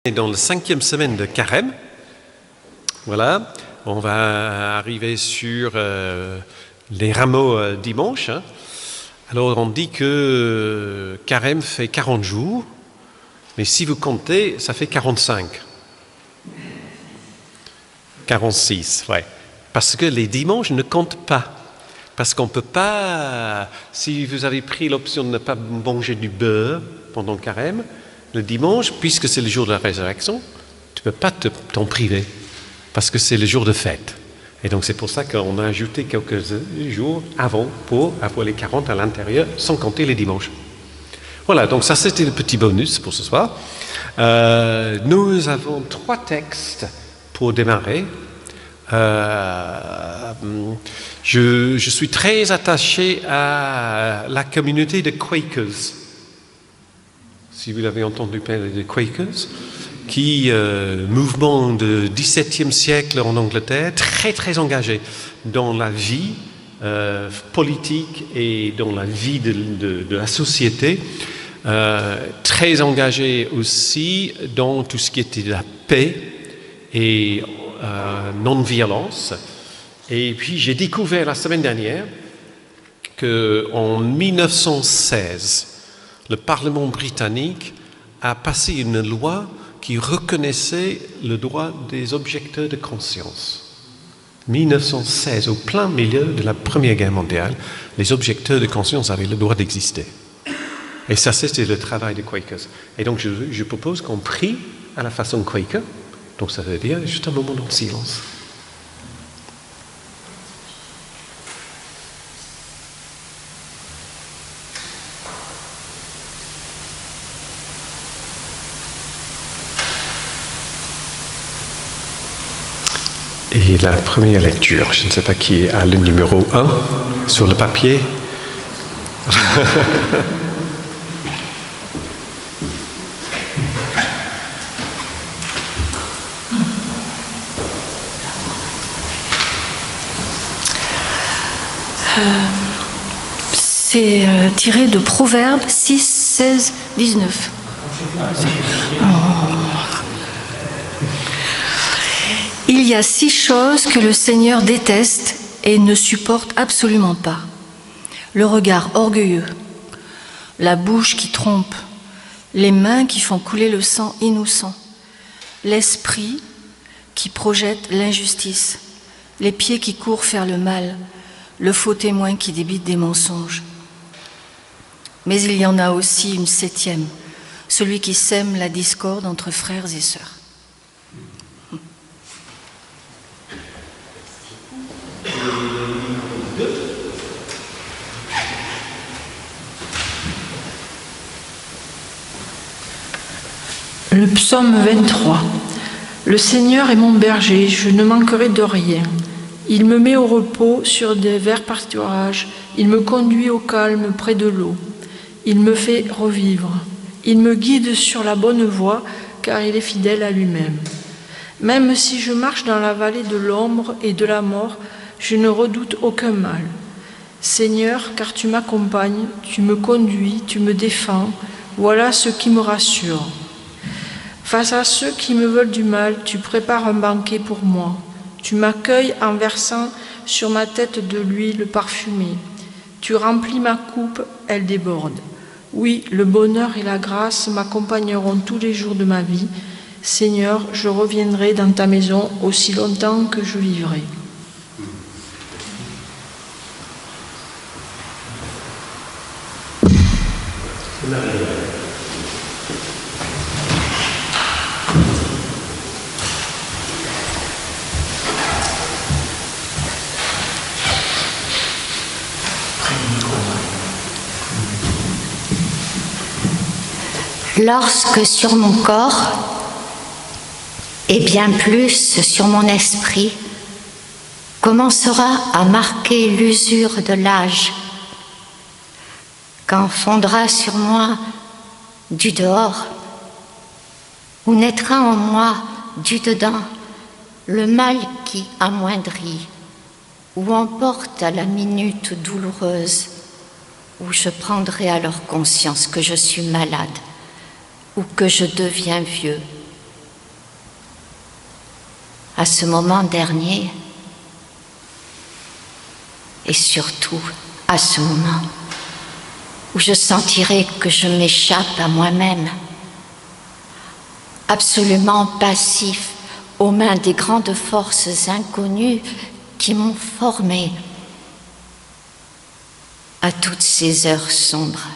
est dans la 5e semaine de Carême. Voilà, on va arriver sur les rameaux dimanche. Hein. Alors on dit que Carême fait 40 jours, mais si vous comptez, ça fait 45. 46, ouais. Parce que les dimanches ne comptent pas. Parce qu'on ne peut pas, si vous avez pris l'option de ne pas manger du beurre pendant le Carême, le dimanche, puisque c'est le jour de la résurrection, tu ne peux pas t'en priver, parce que c'est le jour de fête. Et donc c'est pour ça qu'on a ajouté quelques jours avant pour avoir les 40 à l'intérieur, sans compter les dimanches. Voilà, donc ça c'était le petit bonus pour ce soir. Nous avons 3 textes pour démarrer. Je suis très attaché à la communauté de Quakers. Si vous avez entendu parler des Quakers, qui, mouvement du XVIIe siècle en Angleterre, très très engagé dans la vie politique et dans la vie de la société, très engagé aussi dans tout ce qui était la paix et non-violence. Et puis j'ai découvert la semaine dernière qu'en 1916, le Parlement britannique a passé une loi qui reconnaissait le droit des objecteurs de conscience. 1916, au plein milieu de la Première Guerre mondiale, les objecteurs de conscience avaient le droit d'exister. Et ça, c'était le travail des Quakers. Et donc, je propose qu'on prie à la façon Quaker. Donc, ça veut dire juste un moment de silence. Et la première lecture, je ne sais pas qui a le numéro 1 sur le papier. C'est tiré de Proverbes 6, 16, 19. Il y a 6 choses que le Seigneur déteste et ne supporte absolument pas. Le regard orgueilleux, la bouche qui trompe, les mains qui font couler le sang innocent, l'esprit qui projette l'injustice, les pieds qui courent faire le mal, le faux témoin qui débite des mensonges. Mais il y en a aussi une 7e, celui qui sème la discorde entre frères et sœurs. Le psaume 23. Le Seigneur est mon berger, je ne manquerai de rien. Il me met au repos sur des verts pâturages, il me conduit au calme près de l'eau. Il me fait revivre, il me guide sur la bonne voie, car il est fidèle à lui-même. Même si je marche dans la vallée de l'ombre et de la mort, je ne redoute aucun mal. Seigneur, car tu m'accompagnes, tu me conduis, tu me défends, voilà ce qui me rassure. Face à ceux qui me veulent du mal, tu prépares un banquet pour moi. Tu m'accueilles en versant sur ma tête de l'huile parfumée. Tu remplis ma coupe, elle déborde. Oui, le bonheur et la grâce m'accompagneront tous les jours de ma vie. Seigneur, je reviendrai dans ta maison aussi longtemps que je vivrai. Lorsque sur mon corps, et bien plus sur mon esprit, commencera à marquer l'usure de l'âge, quand fondra sur moi du dehors, où naîtra en moi du dedans le mal qui amoindrit, où emporte à la minute douloureuse, où je prendrai alors conscience que je suis malade, ou que je deviens vieux, à ce moment dernier et surtout à ce moment où je sentirai que je m'échappe à moi-même, absolument passif aux mains des grandes forces inconnues qui m'ont formé à toutes ces heures sombres.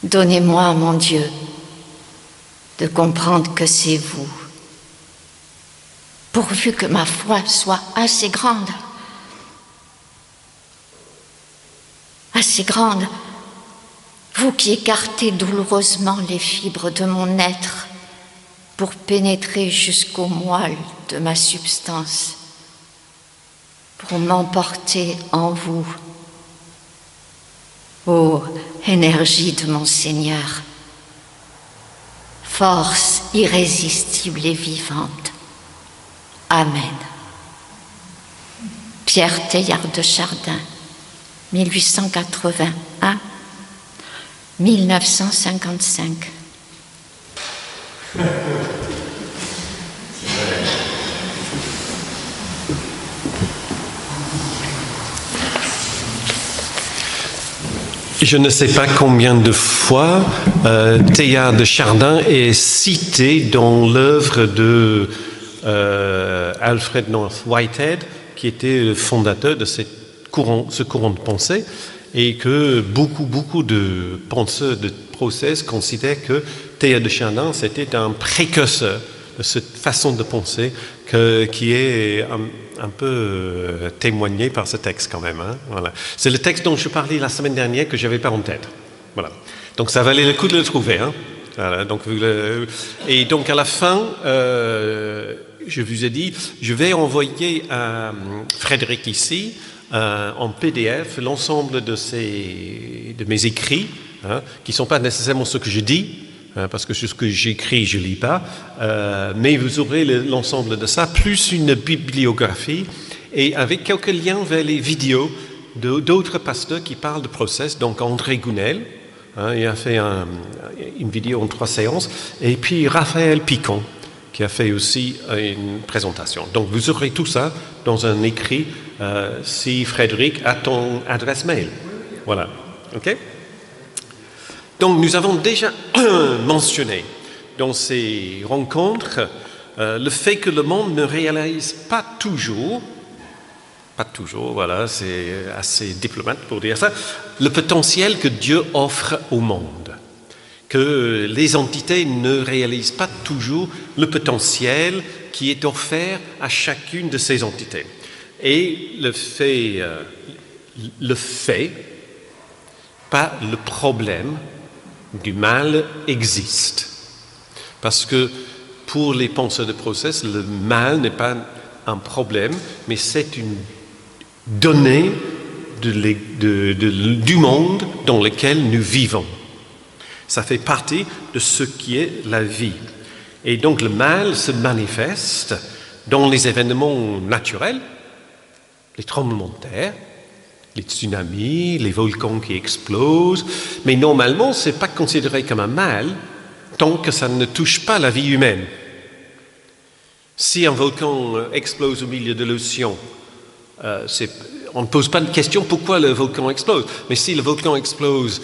Donnez-moi, mon Dieu, de comprendre que c'est vous, pourvu que ma foi soit assez grande, vous qui écartez douloureusement les fibres de mon être pour pénétrer jusqu'au moelle de ma substance, pour m'emporter en vous. Ô énergie de mon Seigneur, force irrésistible et vivante. Amen. Pierre Teilhard de Chardin, 1881-1955. Je ne sais pas combien de fois Teilhard de Chardin est cité dans l'œuvre de Alfred North Whitehead, qui était le fondateur de ce courant de pensée, et que beaucoup de penseurs de process considèrent que Teilhard de Chardin c'était un précurseur de cette façon de penser qui est un peu témoigné par ce texte quand même. Hein, voilà. C'est le texte dont je parlais la semaine dernière que je n'avais pas en tête. Voilà. Donc ça valait le coup de le trouver. Hein. Voilà, donc, et donc à la fin, je vous ai dit, je vais envoyer à Frédéric ici en PDF l'ensemble de mes écrits, hein, qui ne sont pas nécessairement ce que je dis, parce que ce que j'écris, je ne lis pas, mais vous aurez l'ensemble de ça, plus une bibliographie, et avec quelques liens vers les vidéos d'autres pasteurs qui parlent de process, donc André Gounel, hein, il a fait une vidéo en 3 séances, et puis Raphaël Picon, qui a fait aussi une présentation. Donc vous aurez tout ça dans un écrit, si Frédéric a ton adresse mail. Voilà, ok ? Donc nous avons déjà mentionné dans ces rencontres le fait que le monde ne réalise pas toujours, voilà, c'est assez diplomate pour dire ça, le potentiel que Dieu offre au monde. Que les entités ne réalisent pas toujours le potentiel qui est offert à chacune de ces entités. Et le fait, pas le problème du mal existe. Parce que pour les penseurs de process, le mal n'est pas un problème, mais c'est une donnée du monde dans lequel nous vivons. Ça fait partie de ce qui est la vie. Et donc le mal se manifeste dans les événements naturels, les tremblements de terre, les tsunamis, les volcans qui explosent, mais normalement, ce n'est pas considéré comme un mal tant que ça ne touche pas la vie humaine. Si un volcan explose au milieu de l'océan, on ne pose pas de question pourquoi le volcan explose. Mais si le volcan explose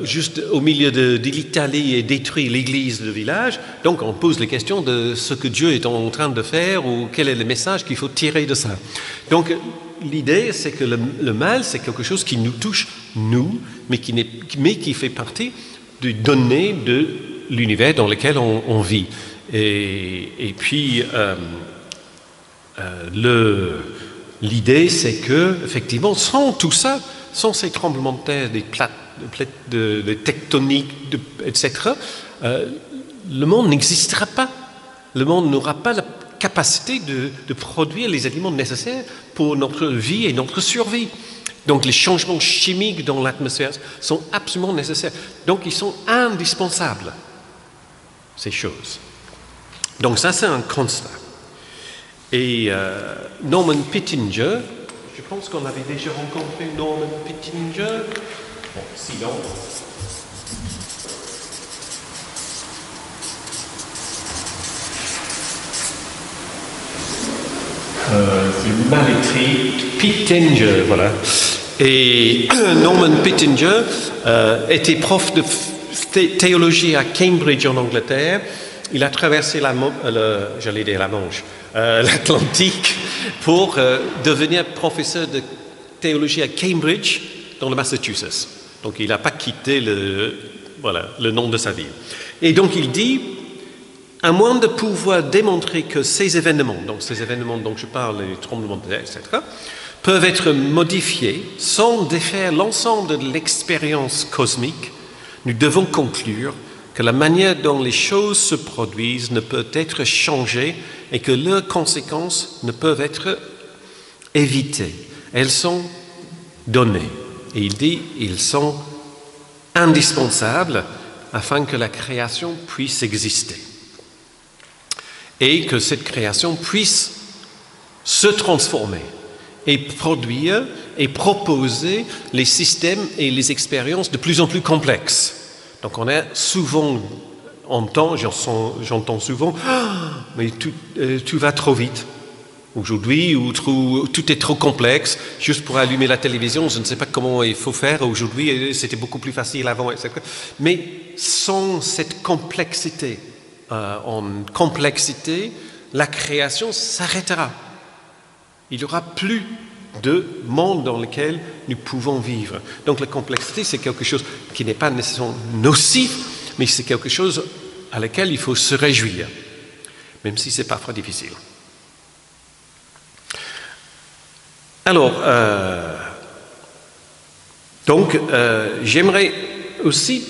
juste au milieu de l'Italie et détruit l'église, le village, donc on pose les questions de ce que Dieu est en train de faire ou quel est le message qu'il faut tirer de ça. Donc l'idée, c'est que le mal, c'est quelque chose qui nous touche, nous, mais qui fait partie des données de l'univers dans lequel on vit. Et puis, l'idée, c'est que, effectivement, sans tout ça, sans ces tremblements de terre, des plaques de tectoniques, etc., le monde n'existera pas. Le monde n'aura pas la capacité de produire les aliments nécessaires pour notre vie et notre survie. Donc les changements chimiques dans l'atmosphère sont absolument nécessaires. Donc ils sont indispensables, ces choses. Donc ça, c'est un constat. Et Norman Pittinger, je pense qu'on avait déjà rencontré Norman Pittinger. Bon, sinon... c'est mal écrit, Pittenger, voilà. Et Norman Pittenger était prof de théologie à Cambridge en Angleterre. Il a traversé l'Atlantique pour devenir professeur de théologie à Cambridge dans le Massachusetts. Donc il n'a pas quitté le nom de sa ville. Et donc il dit, à moins de pouvoir démontrer que ces événements dont je parle, les tremblements de terre, etc., peuvent être modifiés sans défaire l'ensemble de l'expérience cosmique, nous devons conclure que la manière dont les choses se produisent ne peut être changée et que leurs conséquences ne peuvent être évitées. Elles sont données. Et il dit, ils sont indispensables afin que la création puisse exister. Et que cette création puisse se transformer et produire et proposer les systèmes et les expériences de plus en plus complexes. Donc on a souvent, j'entends souvent, mais tout va trop vite aujourd'hui, ou tout est trop complexe, juste pour allumer la télévision, je ne sais pas comment il faut faire aujourd'hui, c'était beaucoup plus facile avant, etc. Mais sans cette complexité, la création s'arrêtera. Il n'y aura plus de monde dans lequel nous pouvons vivre. Donc la complexité, c'est quelque chose qui n'est pas nécessairement nocif, mais c'est quelque chose à laquelle il faut se réjouir, même si c'est parfois difficile. Alors, j'aimerais aussi...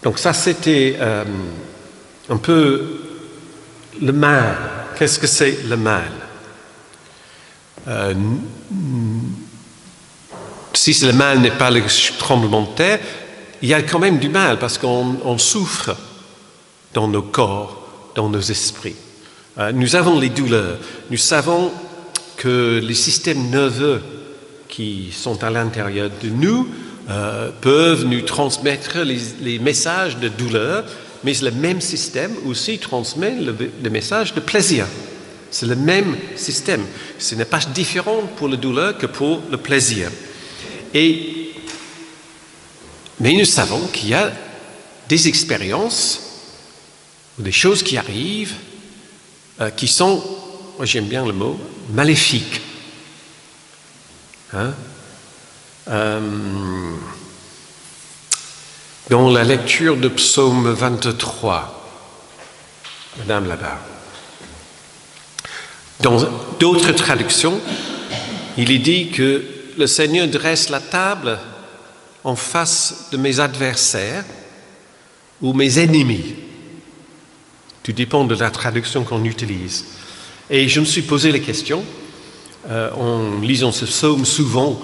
Donc ça, c'était un peu le mal. Qu'est-ce que c'est le mal? Si le mal n'est pas le tremblement de terre, il y a quand même du mal parce qu'on souffre dans nos corps, dans nos esprits. Nous avons les douleurs. Nous savons que les systèmes nerveux qui sont à l'intérieur de nous peuvent nous transmettre les messages de douleur, mais le même système aussi transmet le message de plaisir. C'est le même système. Ce n'est pas différent pour la douleur que pour le plaisir. Mais nous savons qu'il y a des expériences ou des choses qui arrivent qui sont, moi j'aime bien le mot, maléfiques. Dans la lecture de Psaume 23, Madame là-bas, dans d'autres traductions, il est dit que le Seigneur dresse la table en face de mes adversaires ou mes ennemis. Tout dépend de la traduction qu'on utilise. Et je me suis posé la question, en lisant ce psaume souvent,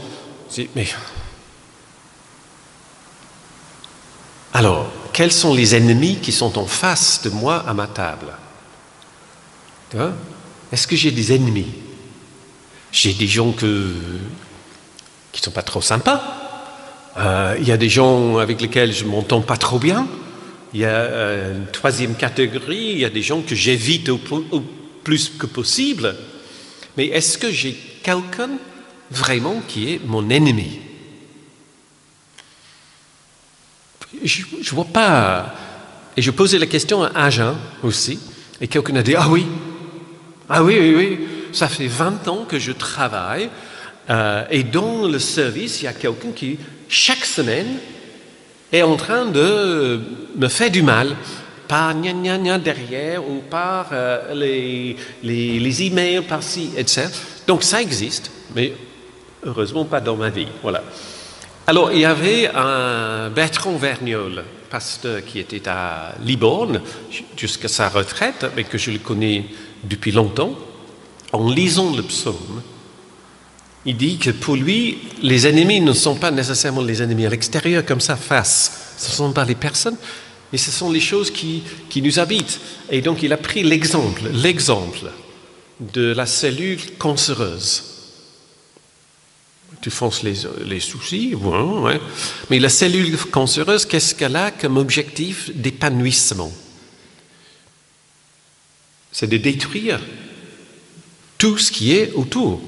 mais alors, quels sont les ennemis qui sont en face de moi à ma table? Est-ce que j'ai des ennemis? J'ai des gens qui ne sont pas trop sympas. Il y a des gens avec lesquels je ne m'entends pas trop bien. Il y a une troisième catégorie, il y a des gens que j'évite au plus que possible. Mais est-ce que j'ai quelqu'un vraiment qui est mon ennemi? Je ne vois pas. Et je posais la question à Agen aussi, et quelqu'un a dit, ah oui, ça fait 20 ans que je travaille, et dans le service, il y a quelqu'un qui, chaque semaine, est en train de me faire du mal, par gna derrière, ou par les emails par-ci, etc. Donc ça existe, mais heureusement pas dans ma vie, voilà. Alors, il y avait un Bertrand Vergnol, pasteur qui était à Libourne jusqu'à sa retraite, mais que je le connais depuis longtemps. En lisant le psaume, il dit que pour lui, les ennemis ne sont pas nécessairement les ennemis à l'extérieur, comme ça, face. Ce ne sont pas les personnes, mais ce sont les choses qui nous habitent. Et donc, il a pris l'exemple de la cellule cancéreuse. Tu fonces les soucis, ouais. Mais la cellule cancéreuse, qu'est-ce qu'elle a comme objectif d'épanouissement? C'est de détruire tout ce qui est autour,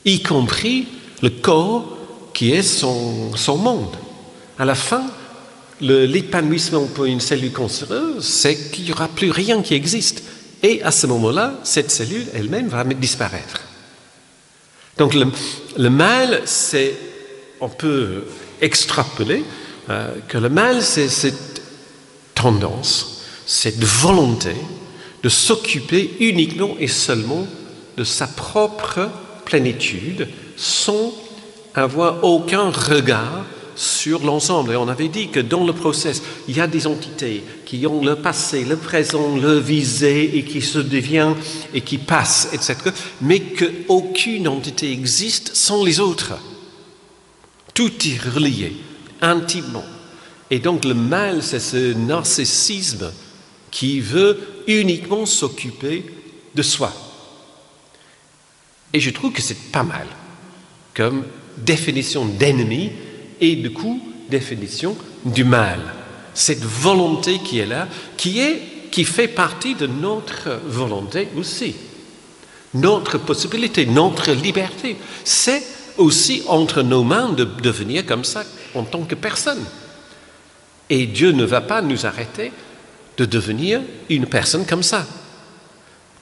y compris le corps qui est son monde. À la fin, l'épanouissement pour une cellule cancéreuse, c'est qu'il n'y aura plus rien qui existe. Et à ce moment-là, cette cellule elle-même va disparaître. Donc le mal, on peut extrapoler que le mal, c'est cette tendance, cette volonté de s'occuper uniquement et seulement de sa propre plénitude sans avoir aucun regard sur l'ensemble. Et on avait dit que dans le process, il y a des entités qui ont le passé, le présent, le visé et qui se deviennent et qui passent, etc. Mais qu'aucune entité existe sans les autres. Tout est relié, intimement. Et donc le mal, c'est ce narcissisme qui veut uniquement s'occuper de soi. Et je trouve que c'est pas mal comme définition d'ennemi et du coup définition du mal. Cette volonté qui est là, qui fait partie de notre volonté aussi. Notre possibilité, notre liberté. C'est aussi entre nos mains de devenir comme ça en tant que personne. Et Dieu ne va pas nous arrêter de devenir une personne comme ça.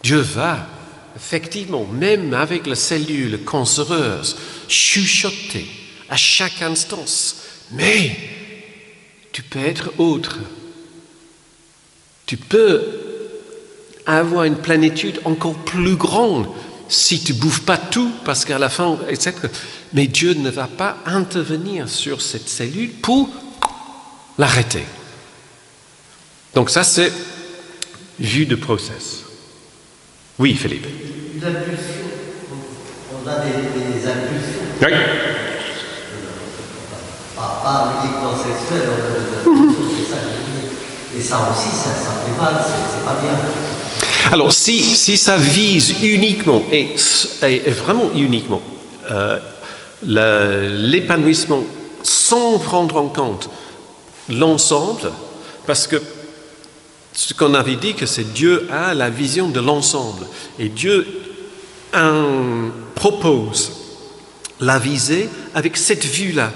Dieu va, effectivement, même avec la cellule cancéreuse, chuchoter à chaque instance. Mais tu peux être autre. Tu peux avoir une plénitude encore plus grande si tu ne bouffes pas tout, parce qu'à la fin, etc. Mais Dieu ne va pas intervenir sur cette cellule pour l'arrêter. Donc ça, c'est vue de process. Oui, Philippe. Une impulsion. On a des impulsions. Oui. Pas uniquement sexuelles, on a des impulsions, c'est ça que je dis. Et ça aussi, ça fait mal, c'est pas bien. Alors, si ça vise uniquement, et vraiment uniquement, l'épanouissement sans prendre en compte l'ensemble, parce que ce qu'on avait dit, que c'est Dieu a la vision de l'ensemble. Et Dieu propose la visée avec cette vue-là.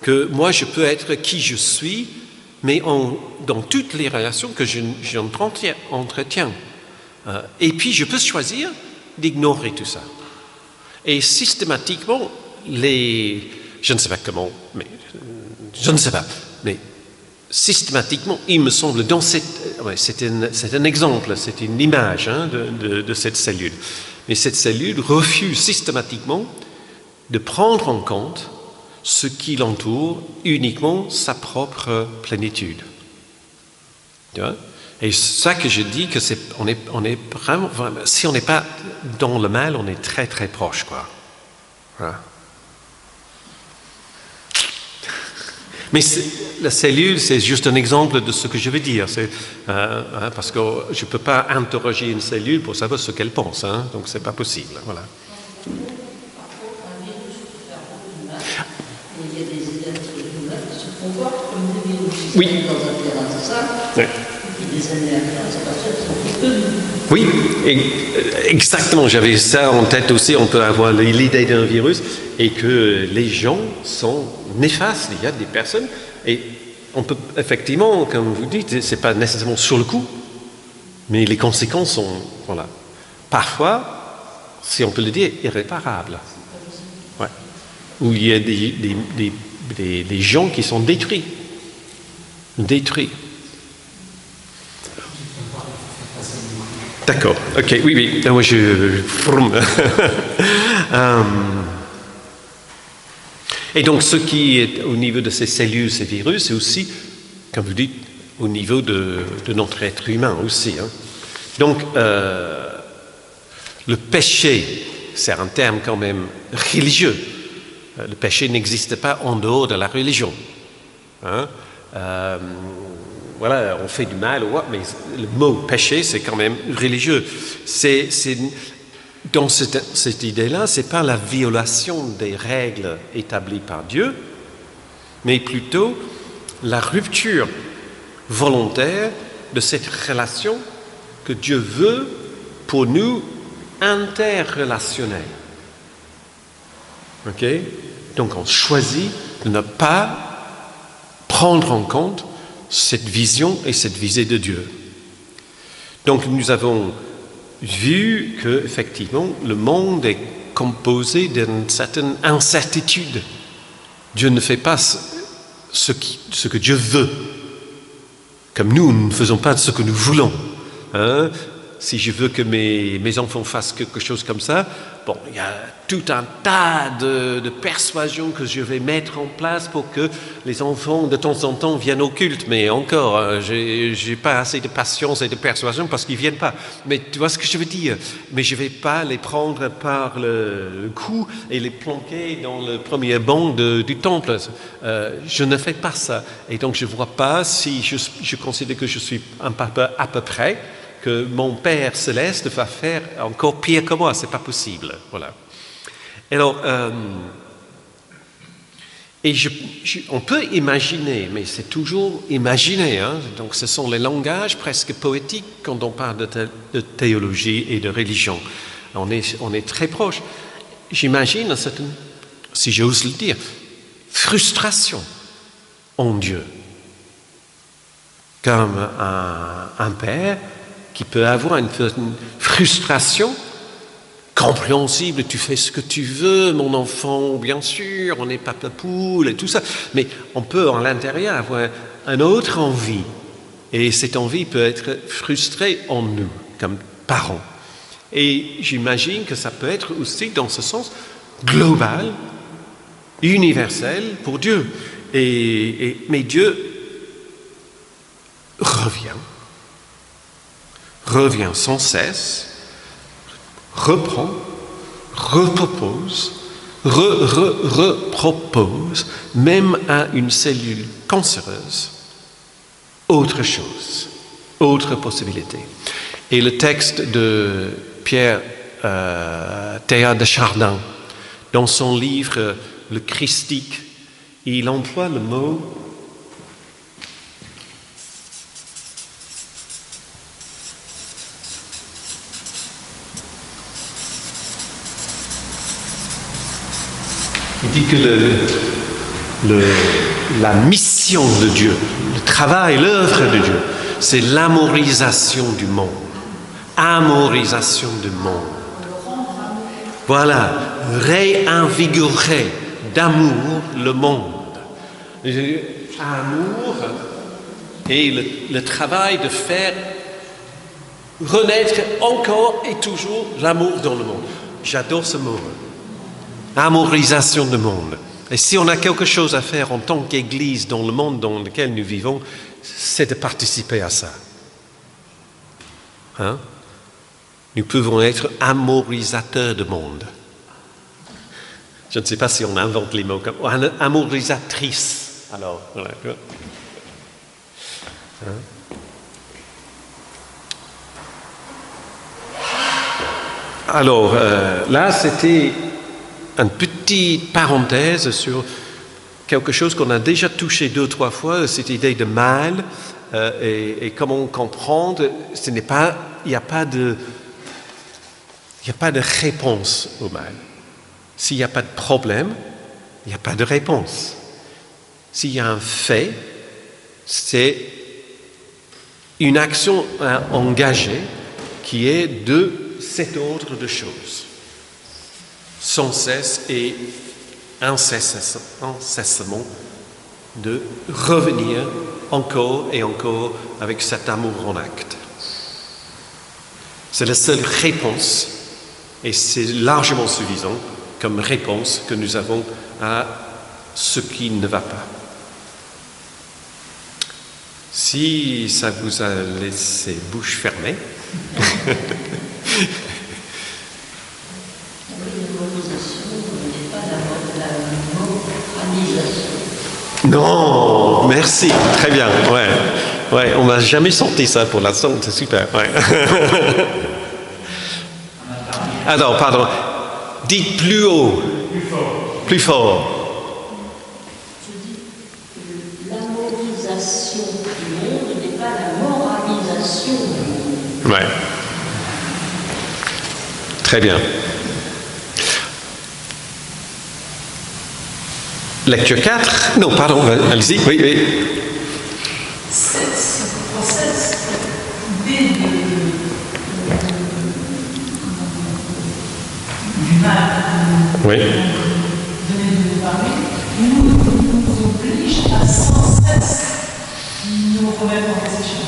Que moi, je peux être qui je suis, mais dans toutes les relations que j'entretiens. Et puis, je peux choisir d'ignorer tout ça. Et systématiquement, je ne sais pas comment, mais systématiquement, il me semble, c'est un exemple, c'est une image de cette cellule. Mais cette cellule refuse systématiquement de prendre en compte ce qui l'entoure, uniquement sa propre plénitude. Tu vois? Et c'est ça que je dis, que on est vraiment, si on n'est pas dans le mal, on est très très proche, quoi. Voilà. Mais la cellule, c'est juste un exemple de ce que je veux dire. Parce que je ne peux pas interroger une cellule pour savoir ce qu'elle pense. Donc, ce n'est pas possible. Voilà. Oui. Oui, exactement. J'avais ça en tête aussi. On peut avoir l'idée d'un virus et que les gens sont néfastes. Il y a des personnes et on peut effectivement, comme vous dites, c'est pas nécessairement sur le coup, mais les conséquences sont, voilà, parfois, si on peut le dire, irréparables. Ouais. Où il y a des gens qui sont détruits. D'accord, ok, oui. Moi, Et donc, ce qui est au niveau de ces cellules, ces virus, c'est aussi, comme vous dites, au niveau de notre être humain aussi. Donc, le péché, c'est un terme quand même religieux. Le péché n'existe pas en dehors de la religion. Voilà, on fait du mal, mais le mot péché, c'est quand même religieux. Dans cette idée-là, ce n'est pas la violation des règles établies par Dieu, mais plutôt la rupture volontaire de cette relation que Dieu veut pour nous interrelationnel. OK? Donc on choisit de ne pas prendre en compte cette vision et cette visée de Dieu. Donc nous avons vu que effectivement le monde est composé d'une certaine incertitude. Dieu ne fait pas ce que Dieu veut, comme nous ne faisons pas ce que nous voulons. Hein? Si je veux que mes enfants fassent quelque chose comme ça, bon, il y a tout un tas de persuasions que je vais mettre en place pour que les enfants, de temps en temps, viennent au culte. Mais encore, j'ai pas assez de patience et de persuasion parce qu'ils viennent pas. Mais tu vois ce que je veux dire? Mais je vais pas les prendre par le cou et les planquer dans le premier banc du temple. Je ne fais pas ça. Et donc, je vois pas si je considère que je suis un papa à peu près, que mon Père Céleste va faire encore pire que moi, c'est pas possible. Voilà. Alors, on peut imaginer, mais c'est toujours imaginer. Hein? Donc, ce sont les langages presque poétiques quand on parle de théologie et de religion. On est très proche. J'imagine, si j'ose le dire, frustration en Dieu, comme un père qui peut avoir une frustration compréhensible, tu fais ce que tu veux, mon enfant, bien sûr, on n'est pas poule et tout ça, mais on peut à l'intérieur avoir une autre envie, et cette envie peut être frustrée en nous, comme parents. Et j'imagine que ça peut être aussi, dans ce sens, global, universel pour Dieu. Mais Dieu revient sans cesse, reprend, repropose, repropose, même à une cellule cancéreuse, autre chose, autre possibilité. Et le texte de Pierre Teilhard de Chardin, dans son livre Le Christique, il emploie le mot il dit que la mission de Dieu, le travail, l'œuvre de Dieu, c'est l'amorisation du monde. Amorisation du monde. Voilà, réinvigorer d'amour le monde. Amour et le travail de faire renaître encore et toujours l'amour dans le monde. J'adore ce mot. Amorisation du monde. Et si on a quelque chose à faire en tant qu'Église dans le monde dans lequel nous vivons, c'est de participer à ça. Hein? Nous pouvons être amorisateurs du monde. Je ne sais pas si on invente les mots comme amorisatrice. Alors, voilà. Hein? Alors, là, c'était une petite parenthèse sur quelque chose qu'on a déjà touché 2 ou 3 fois, cette idée de mal et comment comprendre. Il n'y a pas de réponse au mal. S'il n'y a pas de problème, il n'y a pas de réponse. S'il y a un fait, c'est une action à engager qui est de cet ordre de choses. Sans cesse et incessamment de revenir encore et encore avec cet amour en acte. C'est la seule réponse et c'est largement suffisant comme réponse que nous avons à ce qui ne va pas. Si ça vous a laissé bouche fermée, non, merci, très bien, ouais, on m'a jamais senti ça pour l'instant, c'est super, ouais. Alors, pardon, dites plus haut, plus fort. Je dis que l'amorisation du monde n'est pas la moralisation du monde. Ouais. Très bien. Lecture 4. Non, pardon, allez-y. Oui, oui. Ce process d'idée du mal Oui. donné de nous parler nous oblige à sans cesse nous remettre en question.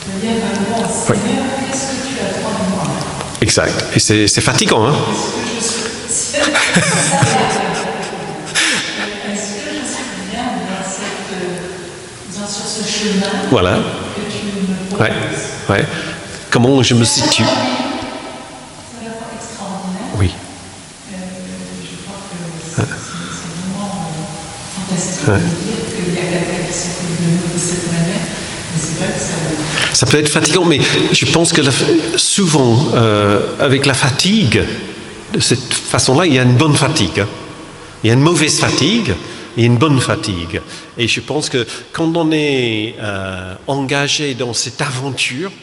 C'est-à-dire bon, Seigneur, qu'est-ce que tu attends de moi? Exact. Et c'est fatigant, hein? Est-ce que je suis bien dans sur ce chemin Voilà. que tu me proposes? Ouais. Comment je me situe? C'est à la fois extraordinaire. Oui. Je crois que c'est vraiment fantastique de dire qu'il y a quelqu'un qui s'occupe de nous de cette manière. Mais c'est vrai que Ça peut être fatigant, mais je pense que souvent, avec la fatigue, de cette façon-là, il y a une bonne fatigue. Hein. Il y a une mauvaise fatigue et une bonne fatigue. Et je pense que quand on est engagé dans cette aventure,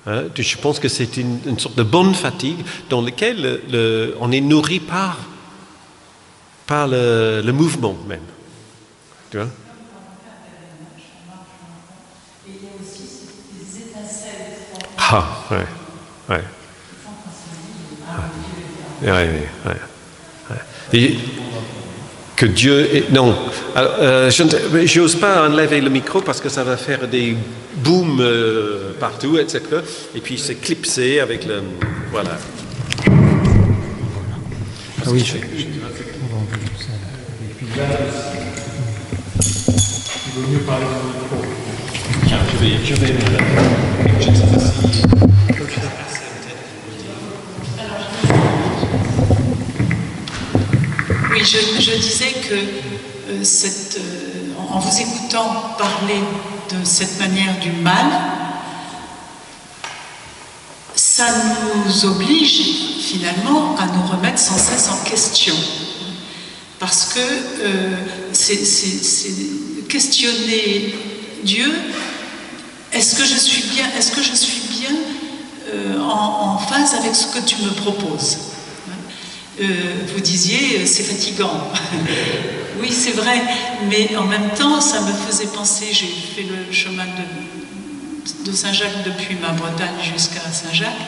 hein, je pense que c'est une sorte de bonne fatigue dans laquelle on est nourri par le mouvement même. Tu vois? Ah, ouais. Et que Dieu est... Non, je n'ose pas enlever le micro parce que ça va faire des booms partout, etc. Et puis c'est clipsé avec le... Voilà. Ah oui, il vaut mieux parler dans le micro. Tiens, je vais je ne sais pas si... Oui, je disais que en vous écoutant parler de cette manière du mal, ça nous oblige finalement à nous remettre sans cesse en question. Parce que c'est questionner Dieu, est-ce que je suis bien en phase avec ce que tu me proposes? Vous disiez, c'est fatigant. Oui, c'est vrai, mais en même temps, ça me faisait penser, j'ai fait le chemin de Saint-Jacques depuis ma Bretagne jusqu'à Saint-Jacques.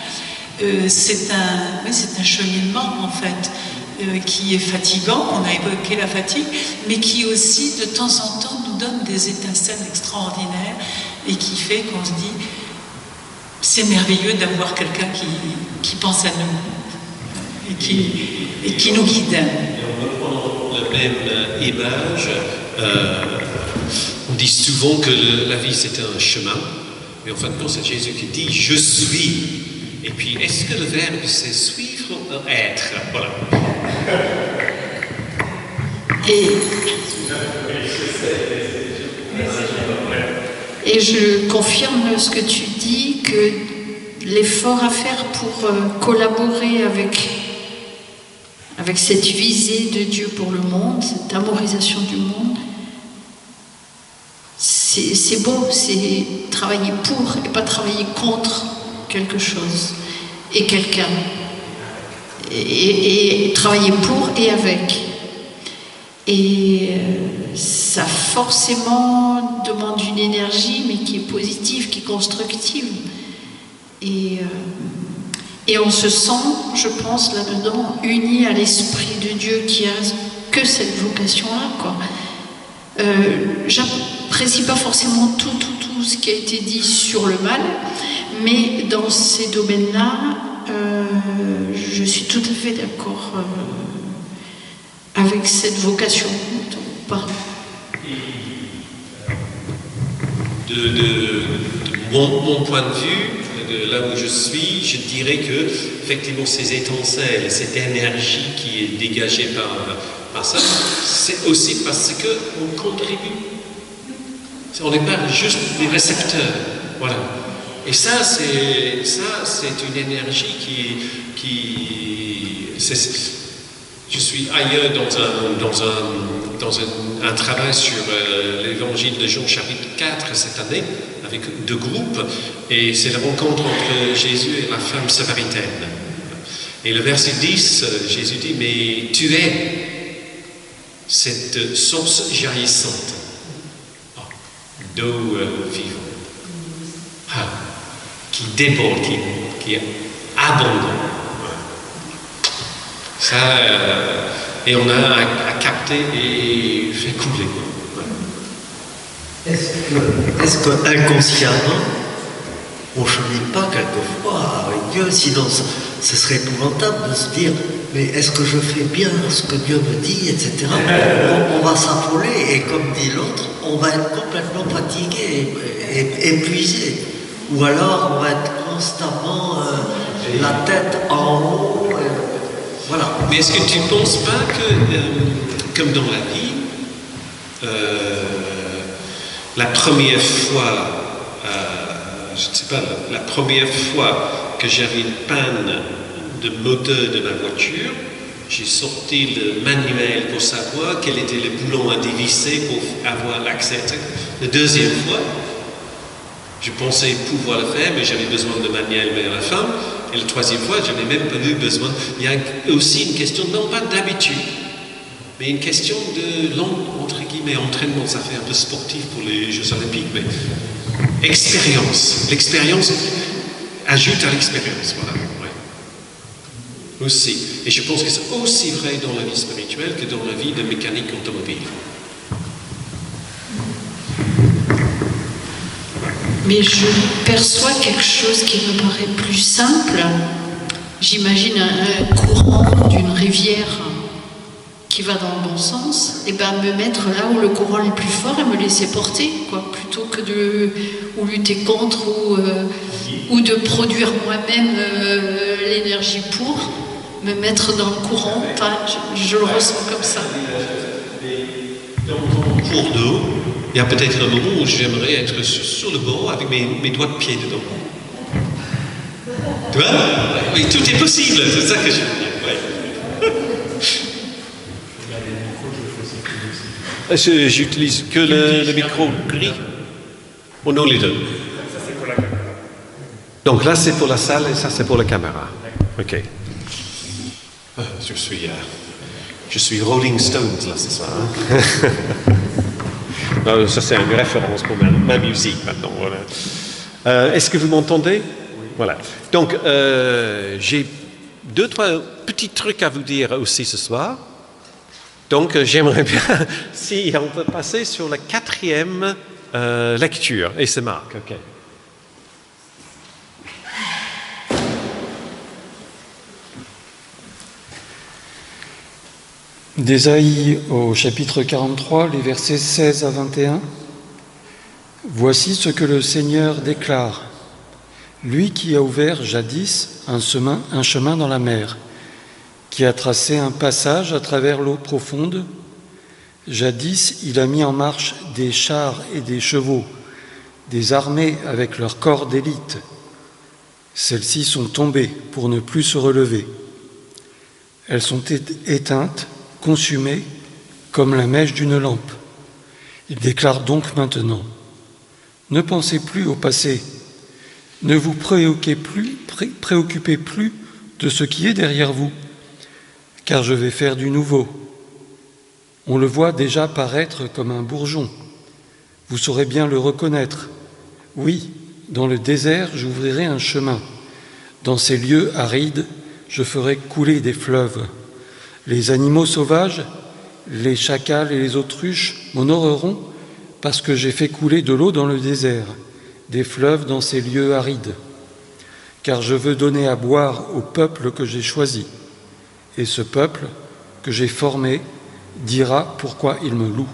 C'est un cheminement, en fait, qui est fatigant, on a évoqué la fatigue, mais qui aussi, de temps en temps, nous donne des étincelles extraordinaires et qui fait qu'on se dit, c'est merveilleux d'avoir quelqu'un qui pense à nous et qui nous guide. Et en reprenant la même image, on dit souvent que la vie c'est un chemin, mais en fin de compte c'est Jésus qui dit « je suis ». Et puis est-ce que le verbe c'est suivre ou être? Voilà. Et je confirme ce que tu dis, que l'effort à faire pour collaborer avec cette visée de Dieu pour le monde, cette amorisation du monde, c'est beau, c'est travailler pour et pas travailler contre quelque chose et quelqu'un. Et travailler pour et avec. Et ça forcément demande une énergie, mais qui est positive, qui est constructive. Et on se sent, je pense, là-dedans, unis à l'Esprit de Dieu qui a que cette vocation-là, quoi. J'apprécie pas forcément tout ce qui a été dit sur le mal, mais dans ces domaines-là, je suis tout à fait d'accord avec cette vocation. Pardon. De mon point de vue, de là où je suis, je dirais que effectivement ces étincelles, cette énergie qui est dégagée par ça, c'est aussi parce qu'on contribue. On n'est pas juste des récepteurs, voilà. Et ça, c'est une énergie je suis ailleurs dans un travail sur l'évangile de Jean chapitre 4 cette année, avec 2 groupes, et c'est la rencontre entre Jésus et la femme samaritaine. Et le verset 10, Jésus dit, mais tu es cette source jaillissante d'eau vivante, qui déborde, qui est abondante. Ça, et on a à capter et faire couler. Est-ce que inconsciemment, on ne chemine pas quelquefois avec Dieu, sinon ce serait épouvantable de se dire mais est-ce que je fais bien ce que Dieu me dit, etc. On va s'affoler et comme dit l'autre, on va être complètement fatigué et épuisé. Ou alors on va être constamment la tête en haut. Voilà. Mais est-ce que tu ne penses pas que, comme dans la vie, la première fois, je ne sais pas, la première fois que j'avais une panne de moteur de ma voiture, j'ai sorti le manuel pour savoir quel était le boulon à dévisser pour avoir l'accès. La deuxième fois, je pensais pouvoir le faire, mais j'avais besoin de manuel vers la fin. Et la troisième fois, je n'ai même pas eu besoin. Il y a aussi une question, non pas d'habitude, mais une question de entre guillemets, entraînement. Ça fait un peu sportif pour les Jeux Olympiques, mais expérience. L'expérience ajoute à l'expérience, voilà. Ouais. Aussi. Et je pense que c'est aussi vrai dans la vie spirituelle que dans la vie de mécanique automobile. Mais je perçois quelque chose qui me paraît plus simple. J'imagine un courant d'une rivière qui va dans le bon sens, et ben me mettre là où le courant est le plus fort et me laisser porter, quoi, plutôt que de lutter contre ou de produire moi-même l'énergie pour me mettre dans le courant. Enfin, je le ressens comme ça. Dans mon cours d'eau, il y a peut-être un moment où j'aimerais être sur le bord avec mes doigts de pied dedans. Tu vois? Oui, tout est possible, c'est ça que je veux dire. Ouais. J'utilise que le micro gris. Ou non, les deux. Donc là, c'est pour la salle et ça, c'est pour la caméra. Ok. Je suis Rolling Stones, là, c'est ça. Hein? Non, ça, c'est une référence pour ma musique, maintenant. Voilà. Est-ce que vous m'entendez? Voilà. Donc, j'ai 2-3 petits trucs à vous dire aussi ce soir. Donc, j'aimerais bien, si on peut passer sur la 4e lecture. Et c'est Marc, ok. D'Ésaïe au chapitre 43, les versets 16 à 21. Voici ce que le Seigneur déclare. Lui qui a ouvert jadis un chemin dans la mer, qui a tracé un passage à travers l'eau profonde. Jadis, il a mis en marche des chars et des chevaux, des armées avec leurs corps d'élite. Celles-ci sont tombées pour ne plus se relever. Elles sont éteintes, consumées comme la mèche d'une lampe. Il déclare donc maintenant, ne pensez plus au passé, ne vous préoccupez plus de ce qui est derrière vous, car je vais faire du nouveau. On le voit déjà paraître comme un bourgeon. Vous saurez bien le reconnaître. Oui, dans le désert, j'ouvrirai un chemin. Dans ces lieux arides, je ferai couler des fleuves. Les animaux sauvages, les chacals et les autruches m'honoreront parce que j'ai fait couler de l'eau dans le désert, des fleuves dans ces lieux arides. Car je veux donner à boire au peuple que j'ai choisi. Et ce peuple que j'ai formé dira pourquoi il me loue.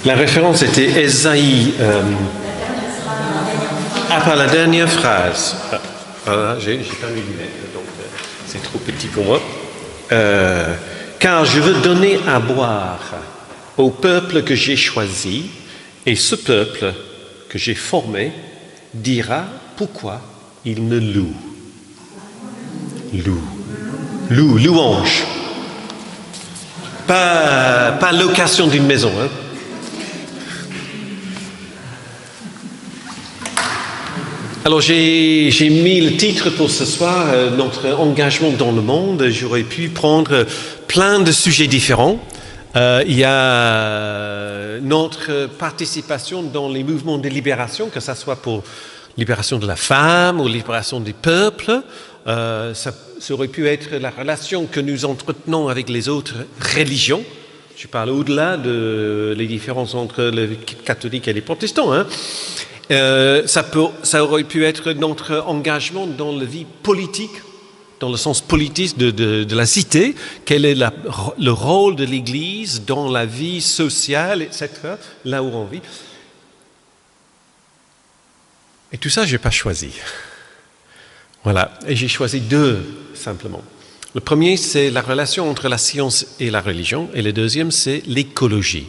La référence était Ésaïe. Après la dernière phrase. Voilà, j'ai pas mis lunettes, donc c'est trop petit pour moi. Car je veux donner à boire au peuple que j'ai choisi, et ce peuple que j'ai formé dira pourquoi il me loue. Louange. Pas location d'une maison. Hein. Alors j'ai mis le titre pour ce soir, notre engagement dans le monde. J'aurais pu prendre plein de sujets différents. Il y a notre participation dans les mouvements de libération, que ce soit pour libération de la femme ou libération des peuples. Ça aurait pu être la relation que nous entretenons avec les autres religions. Je parle au-delà de les différences entre les catholiques et les protestants. Hein. Ça aurait pu être notre engagement dans la vie politique, dans le sens politique de la cité. Quel est le rôle de l'Église dans la vie sociale, etc., là où on vit. Et tout ça, je n'ai pas choisi. Voilà, et j'ai choisi deux, simplement. Le premier, c'est la relation entre la science et la religion, et le deuxième, c'est l'écologie.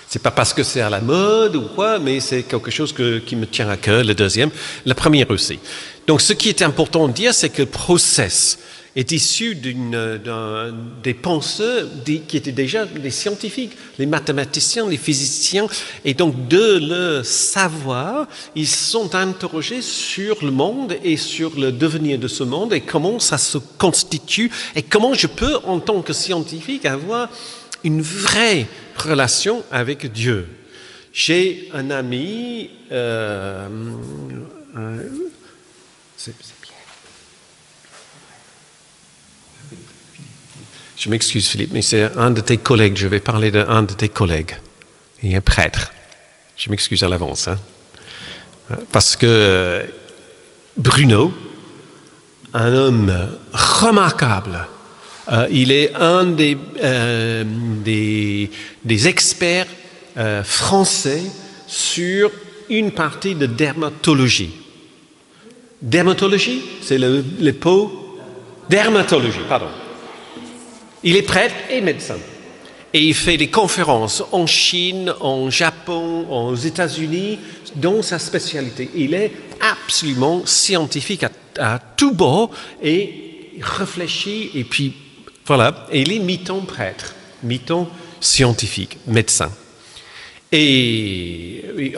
C'est pas parce que c'est à la mode ou quoi, mais c'est quelque chose qui me tient à cœur, le deuxième. La première aussi. Donc, ce qui est important de dire, c'est que le process est issu des penseurs qui étaient déjà des scientifiques, les mathématiciens, les physiciens, et donc de le savoir, ils sont interrogés sur le monde et sur le devenir de ce monde et comment ça se constitue et comment je peux, en tant que scientifique, avoir une vraie relation avec Dieu. J'ai un ami, je m'excuse Philippe, mais c'est un de tes collègues, je vais parler d'un de tes collègues. Il est un prêtre. Je m'excuse à l'avance. Hein. Parce que Bruno, un homme remarquable, il est un des experts français sur une partie de dermatologie. Dermatologie, c'est les peaux. Dermatologie, pardon. Il est prêtre et médecin. Et il fait des conférences en Chine, en Japon, aux États-Unis, dans sa spécialité. Il est absolument scientifique à tout bord et réfléchit. Et puis, voilà. Et il est mi-temps prêtre, mi-temps scientifique, médecin. Et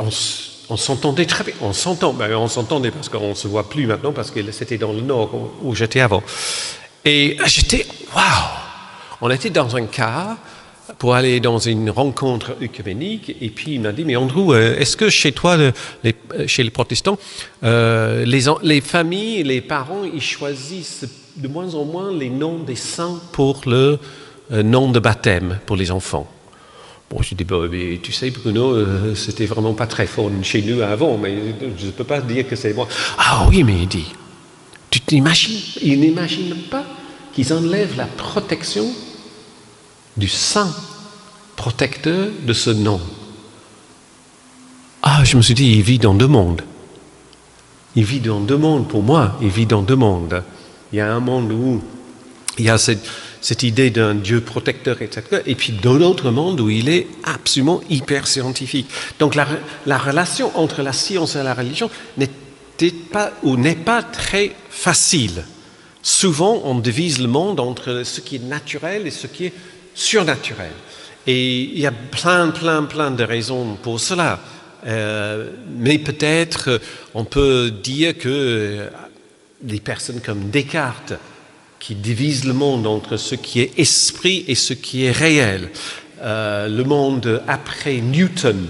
on s'entendait très bien. On s'entendait parce qu'on ne se voit plus maintenant, parce que c'était dans le Nord où j'étais avant. Et j'étais, waouh! On était dans un car pour aller dans une rencontre œcuménique et puis il m'a dit, mais Andrew, est-ce que chez toi, chez les protestants, les familles, les parents, ils choisissent de moins en moins les noms des saints pour le nom de baptême pour les enfants? Bon, je dis, mais tu sais Bruno, c'était vraiment pas très fort chez nous avant, mais je ne peux pas dire que c'est moi. Ah oui, mais il dit, il n'imagine pas qu'ils enlèvent la protection du saint protecteur de ce nom. Ah, je me suis dit, il vit dans deux mondes. Il vit dans deux mondes pour moi, il vit dans deux mondes. Il y a un monde où il y a cette idée d'un Dieu protecteur, etc. Et puis dans l'autre monde où il est absolument hyper scientifique. Donc la relation entre la science et la religion n'est pas très facile. Souvent, on divise le monde entre ce qui est naturel et ce qui est surnaturel. Et il y a plein de raisons pour cela. Mais peut-être, on peut dire que des personnes comme Descartes, qui divisent le monde entre ce qui est esprit et ce qui est réel, le monde après Newton,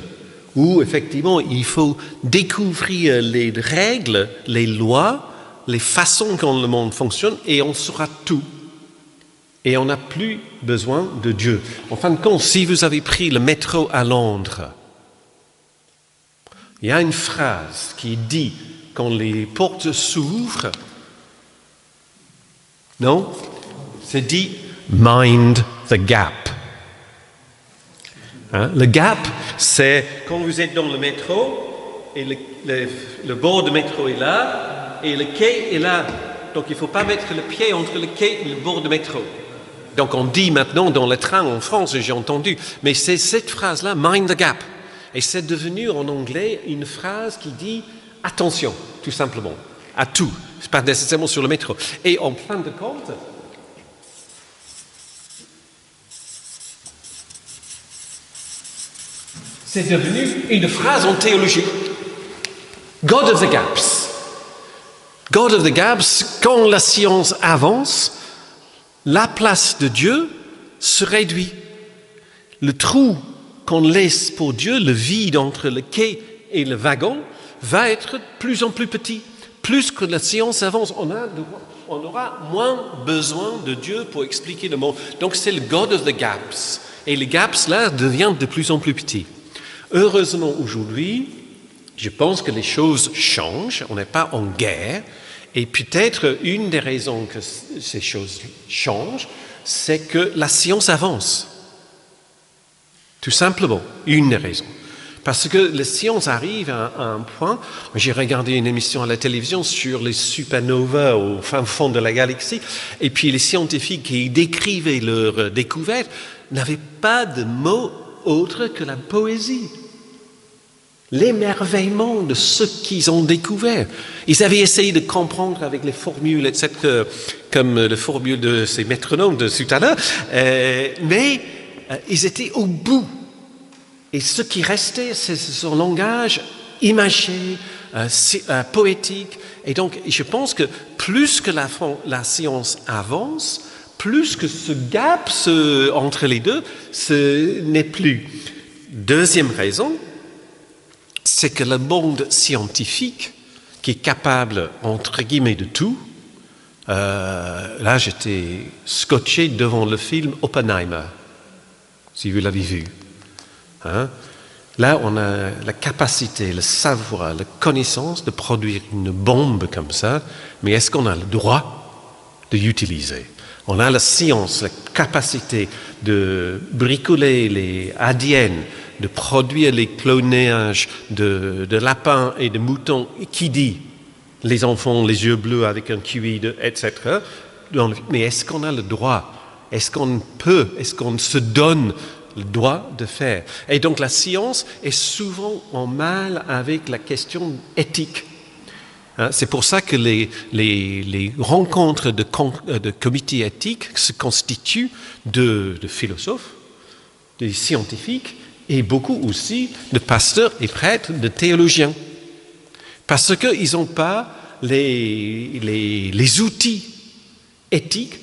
où effectivement il faut découvrir les règles, les lois, les façons dont le monde fonctionne, et on saura tout. Et on n'a plus besoin de Dieu. En fin de compte, si vous avez pris le métro à Londres, il y a une phrase qui dit, quand les portes s'ouvrent, non, c'est dit « mind the gap ». Hein? Le gap, c'est quand vous êtes dans le métro, et le bord de métro est là, et le quai est là. Donc il ne faut pas mettre le pied entre le quai et le bord de métro. Donc on dit maintenant dans le train en France, j'ai entendu, mais c'est cette phrase-là, mind the gap. Et c'est devenu en anglais une phrase qui dit attention, tout simplement, à tout. Ce n'est pas nécessairement sur le métro. Et en fin de compte, C'est devenu une phrase en théologie. God of the gaps. God of the gaps, quand la science avance, la place de Dieu se réduit. Le trou qu'on laisse pour Dieu, le vide entre le quai et le wagon, va être de plus en plus petit. Plus que la science avance, on aura moins besoin de Dieu pour expliquer le monde. Donc c'est le God of the gaps. Et les gaps, là, deviennent de plus en plus petits. Heureusement, aujourd'hui, je pense que les choses changent. On n'est pas en guerre. Et peut-être une des raisons que ces choses changent, c'est que la science avance. Tout simplement, une des raisons. Parce que la science arrive à un point. J'ai regardé une émission à la télévision sur les supernovas au fin fond de la galaxie, et puis les scientifiques qui décrivaient leurs découvertes n'avaient pas de mots autres que la poésie. L'émerveillement de ce qu'ils ont découvert. Ils avaient essayé de comprendre avec les formules, etc., comme la formule de ces métronomes de tout à l'heure, mais ils étaient au bout. Et ce qui restait, c'est son langage imagé, poétique. Et donc, je pense que plus que la science avance, plus que ce gap entre les deux, ce n'est plus. Deuxième raison, c'est que le monde scientifique, qui est capable, entre guillemets, de tout, là, j'étais scotché devant le film Oppenheimer, si vous l'avez vu. Hein? Là, on a la capacité, le savoir, la connaissance de produire une bombe comme ça, mais est-ce qu'on a le droit de l'utiliser? On a la science, la capacité de bricoler les ADN, de produire les clonages de lapins et de moutons. Qui dit les enfants, les yeux bleus avec un QI, etc. Mais est-ce qu'on a le droit? Est-ce qu'on peut? Est-ce qu'on se donne le droit de faire? Et donc la science est souvent en mal avec la question éthique. C'est pour ça que les rencontres de comités éthiques se constituent de philosophes, de scientifiques et beaucoup aussi de pasteurs et prêtres, de théologiens. Parce qu'ils n'ont pas les outils éthiques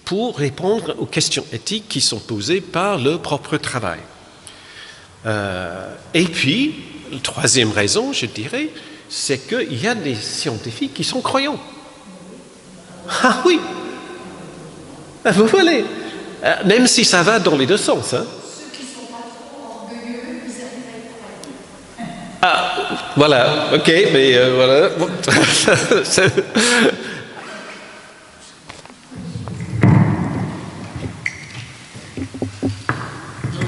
pour répondre aux questions éthiques qui sont posées par leur propre travail. Et puis, la troisième raison, je dirais, c'est qu'il y a des scientifiques qui sont croyants. Ah oui, vous voyez, même si ça va dans les deux sens. Hein. Ceux qui ne sont pas trop orgueilleux, ils arrivent à être croyants. Ah, voilà, ok, mais voilà. Dans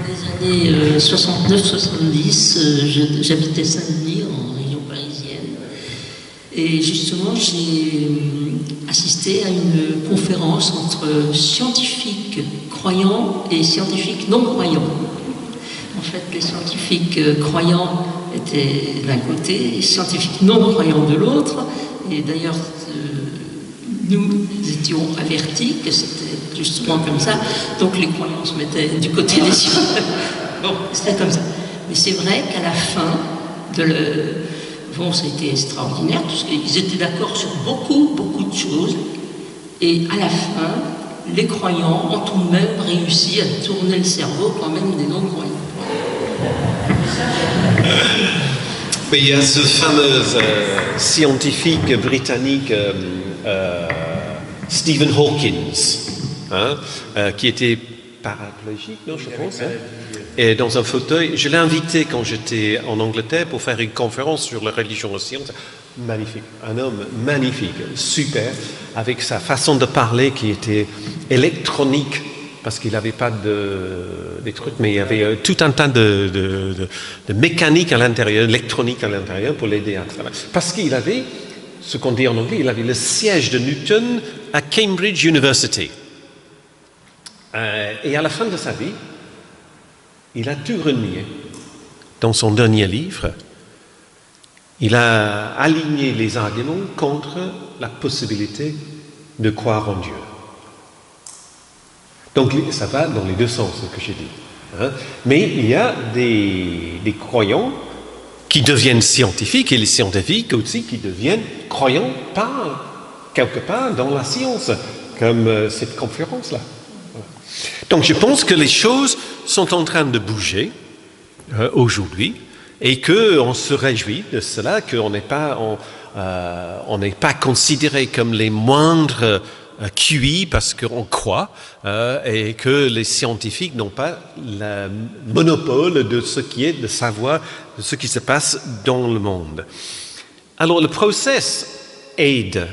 les années 69-70, j'habitais Saint-Denis, en région parisienne, et justement j'ai assisté à une conférence entre scientifiques croyants et scientifiques non croyants. En fait, les scientifiques croyants étaient d'un côté, les scientifiques non croyants de l'autre, et d'ailleurs nous étions avertis que c'était justement comme ça, donc les croyants se mettaient du côté des scientifiques. Bon, c'était comme ça. Mais c'est vrai qu'à la fin bon, ça a été extraordinaire, parce qu'ils étaient d'accord sur beaucoup de choses, et à la fin, les croyants ont tout de même réussi à tourner le cerveau quand même des non-croyants. Mais il y a ce fameux scientifique britannique Stephen Hawking, hein, qui était paraplégique, non, je pense, hein, et dans un fauteuil. Je l'ai invité quand j'étais en Angleterre pour faire une conférence sur la religion et la science. Magnifique, un homme magnifique, super, avec sa façon de parler qui était électronique, parce qu'il n'avait pas des trucs, mais il y avait tout un tas de mécanique à l'intérieur, électronique à l'intérieur pour l'aider à travailler. Parce qu'il avait, ce qu'on dit en anglais, il avait le siège de Newton à Cambridge University. Et à la fin de sa vie, il a tout renié. Dans son dernier livre, il a aligné les arguments contre la possibilité de croire en Dieu. Donc ça va dans les deux sens, ce que j'ai dit. Hein. Mais il y a des croyants qui deviennent scientifiques et les scientifiques aussi qui deviennent croyants quelque part dans la science, comme cette conférence-là. Voilà. Donc je pense que les choses sont en train de bouger aujourd'hui et qu'on se réjouit de cela, qu'on n'est pas considéré comme les moindres QI parce qu'on croit et que les scientifiques n'ont pas le monopole de ce qui est de savoir de ce qui se passe dans le monde. Alors le process aide,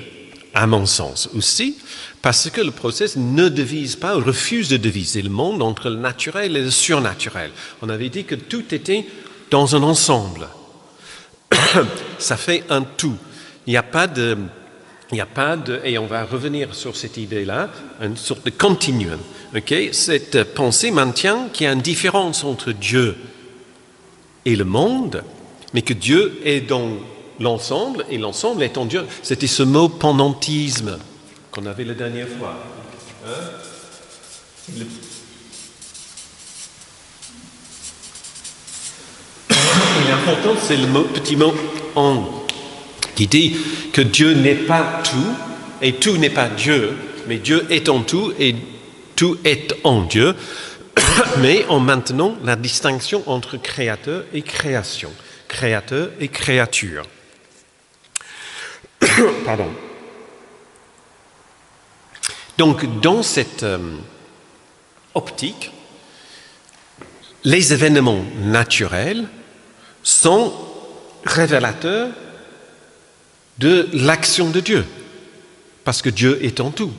à mon sens aussi, parce que le process ne divise pas, refuse de diviser le monde entre le naturel et le surnaturel. On avait dit que tout était dans un ensemble. Ça fait un tout. Il n'y a pas de, et on va revenir sur cette idée-là, une sorte de continuum. Okay? Cette pensée maintient qu'il y a une différence entre Dieu et le monde, mais que Dieu est dans l'ensemble et l'ensemble est en Dieu. C'était ce mot pendentisme qu'on avait la dernière fois. Hein? Et l'important, c'est le petit mot « en » qui dit que Dieu n'est pas tout et tout n'est pas Dieu, mais Dieu est en tout et tout est en Dieu, mais en maintenant la distinction entre créateur et création, créateur et créature. Pardon. Donc, dans cette optique, les événements naturels sont révélateurs de l'action de Dieu, parce que Dieu est en tout,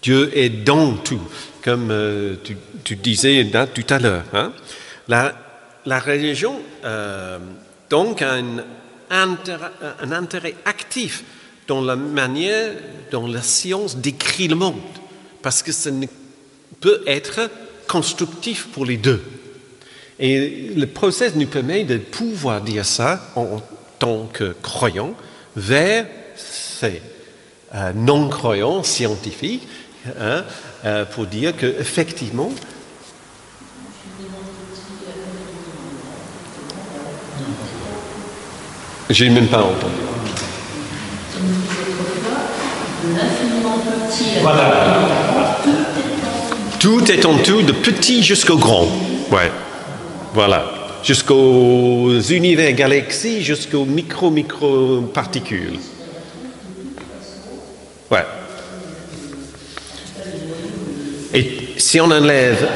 Dieu est dans tout, comme tu disais tout à l'heure. Hein? La religion donc a un intérêt actif dans la manière dont la science décrit le monde, parce que ça ne peut être constructif pour les deux. Et le process nous permet de pouvoir dire ça en tant que croyants vers ces non-croyants scientifiques, hein, pour dire qu'effectivement, j'ai même pas entendu. Voilà. Tout est en tout, de petit jusqu'au grand. Ouais. Voilà. Jusqu'aux univers galaxies, jusqu'aux micro-particules. Ouais. Et si on enlève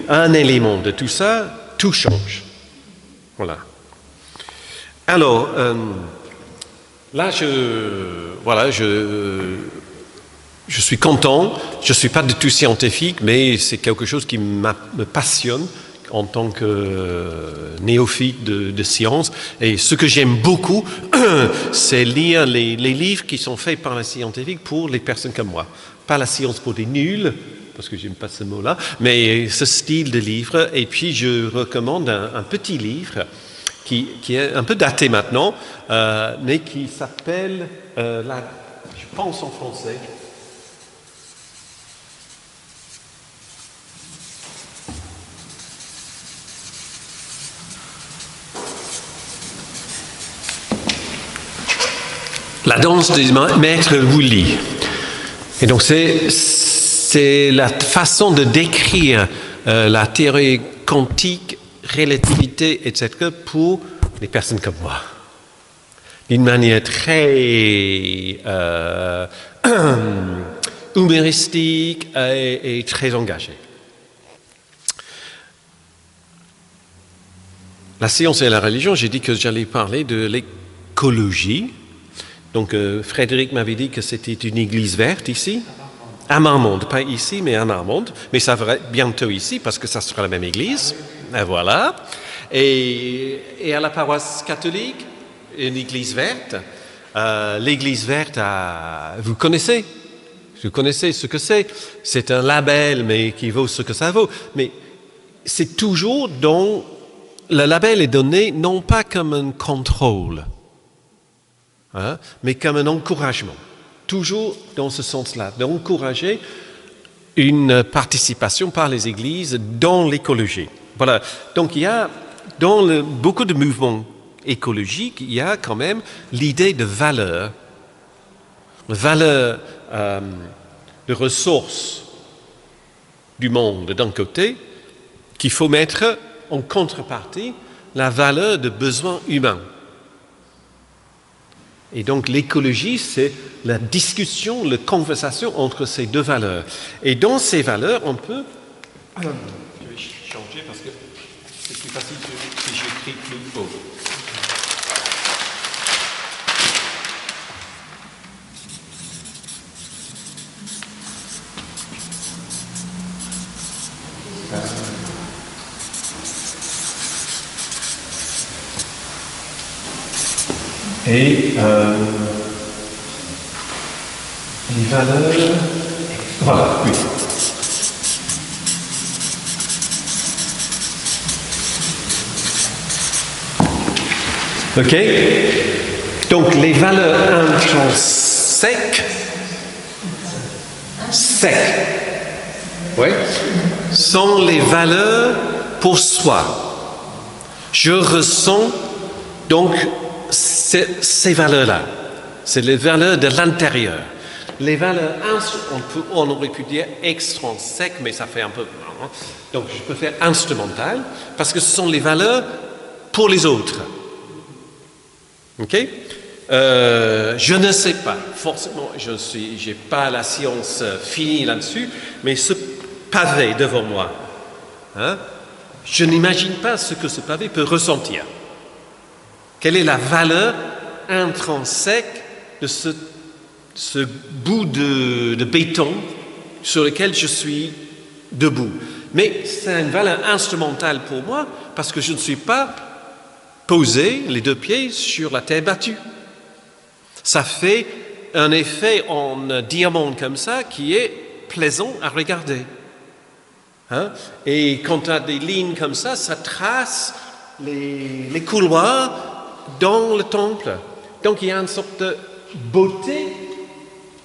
un élément de tout ça, tout change. Voilà. Alors, là, je suis content. Je ne suis pas du tout scientifique, mais c'est quelque chose qui me passionne en tant que néophyte de science. Et ce que j'aime beaucoup, c'est lire les livres qui sont faits par les scientifiques pour les personnes comme moi. Pas la science pour des nuls, parce que je n'aime pas ce mot-là, mais ce style de livre. Et puis, je recommande un petit livre qui est un peu daté maintenant, mais qui s'appelle, je pense en français, La danse des maîtres Woolley. Et donc c'est la façon de décrire la théorie quantique, relativité, etc. pour les personnes comme moi. D'une manière très humoristique et très engagée. La science et la religion, j'ai dit que j'allais parler de l'écologie. Donc, Frédéric m'avait dit que c'était une église verte ici, à Marmande, pas ici, mais à Marmande. Mais ça va être bientôt ici, parce que ça sera la même église. Et voilà. Et à la paroisse catholique, une église verte. L'église verte, vous connaissez ce que c'est. C'est un label, mais qui vaut ce que ça vaut. Mais c'est toujours dans... Le label est donné non pas comme un contrôle, hein, mais comme un encouragement. Toujours dans ce sens-là, d'encourager une participation par les églises dans l'écologie. Voilà. Donc il y a, dans beaucoup de mouvements écologiques, il y a quand même l'idée de valeur de ressources du monde d'un côté, qu'il faut mettre en contrepartie la valeur de besoins humains. Et donc l'écologie, c'est la discussion, la conversation entre ces deux valeurs. Et dans ces valeurs, on peut... Je vais changer parce que c'est plus facile si j'écris plus haut. Et les valeurs, voilà, oui. Ok. Donc les valeurs intrinsèques, ouais, sont les valeurs pour soi. Je ressens donc ces valeurs-là, c'est les valeurs de l'intérieur. Les valeurs, on aurait pu dire extrinsèques, mais ça fait un peu... Donc je peux faire instrumental, parce que ce sont les valeurs pour les autres. Ok? Je ne sais pas, forcément, je n'ai pas la science finie là-dessus, mais ce pavé devant moi, hein, je n'imagine pas ce que ce pavé peut ressentir. Quelle est la valeur intrinsèque de ce bout de béton sur lequel je suis debout? Mais c'est une valeur instrumentale pour moi parce que je ne suis pas posé les deux pieds sur la terre battue. Ça fait un effet en diamant comme ça qui est plaisant à regarder. Hein? Et quand tu as des lignes comme ça trace les couloirs dans le temple. Donc il y a une sorte de beauté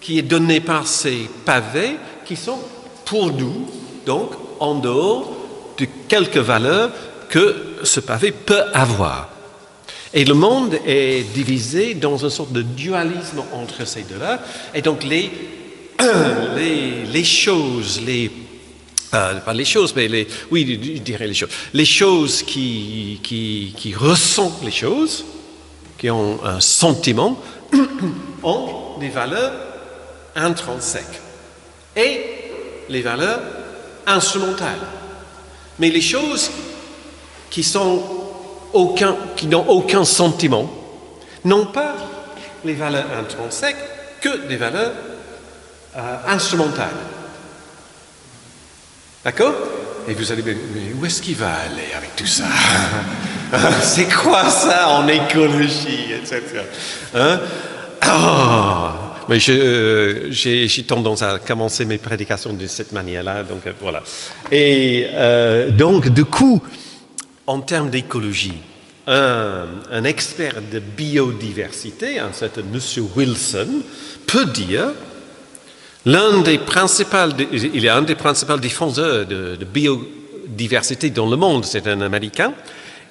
qui est donnée par ces pavés qui sont pour nous, donc en dehors de quelques valeurs que ce pavé peut avoir. Et le monde est divisé dans une sorte de dualisme entre ces deux-là. Et donc les choses, pas les choses, mais oui, je dirais les choses. Les choses qui ressentent les choses, qui ont un sentiment, ont des valeurs intrinsèques et les valeurs instrumentales. Mais les choses qui n'ont aucun sentiment n'ont pas les valeurs intrinsèques que des valeurs instrumentales. D'accord? Et vous allez me dire, mais où est-ce qu'il va aller avec tout ça? C'est quoi ça en écologie, etc. Hein? Oh, mais j'ai tendance à commencer mes prédications de cette manière-là, donc voilà. Et donc, du coup, en termes d'écologie, un expert de biodiversité, un certain Monsieur Wilson, peut dire il est un des principaux défenseurs de biodiversité dans le monde, c'est un Américain,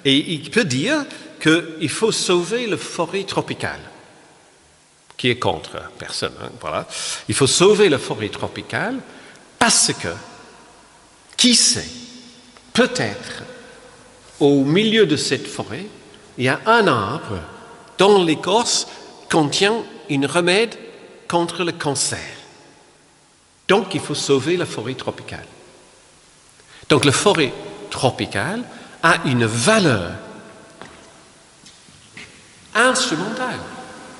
et il peut dire qu'il faut sauver la forêt tropicale, qui est contre personne, hein, voilà. Il faut sauver la forêt tropicale parce que, qui sait, peut-être au milieu de cette forêt, il y a un arbre dont l'écorce contient un remède contre le cancer. Donc, il faut sauver la forêt tropicale. Donc, la forêt tropicale a une valeur instrumentale.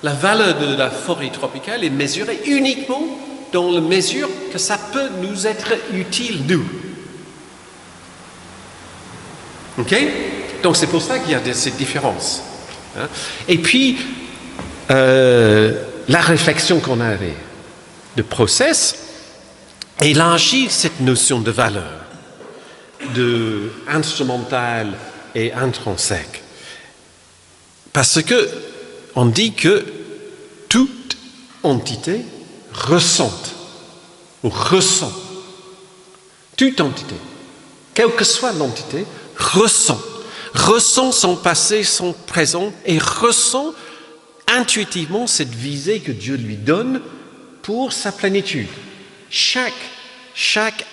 La valeur de la forêt tropicale est mesurée uniquement dans la mesure que ça peut nous être utile, nous. OK? Donc, c'est pour ça qu'il y a cette différence. Hein? Et puis, la réflexion qu'on avait de process élargit cette notion de valeur, de instrumental et intrinsèque. Parce que on dit que toute entité ressent toute entité, quelle que soit l'entité, ressent son passé, son présent, et ressent intuitivement cette visée que Dieu lui donne pour sa plénitude. Chaque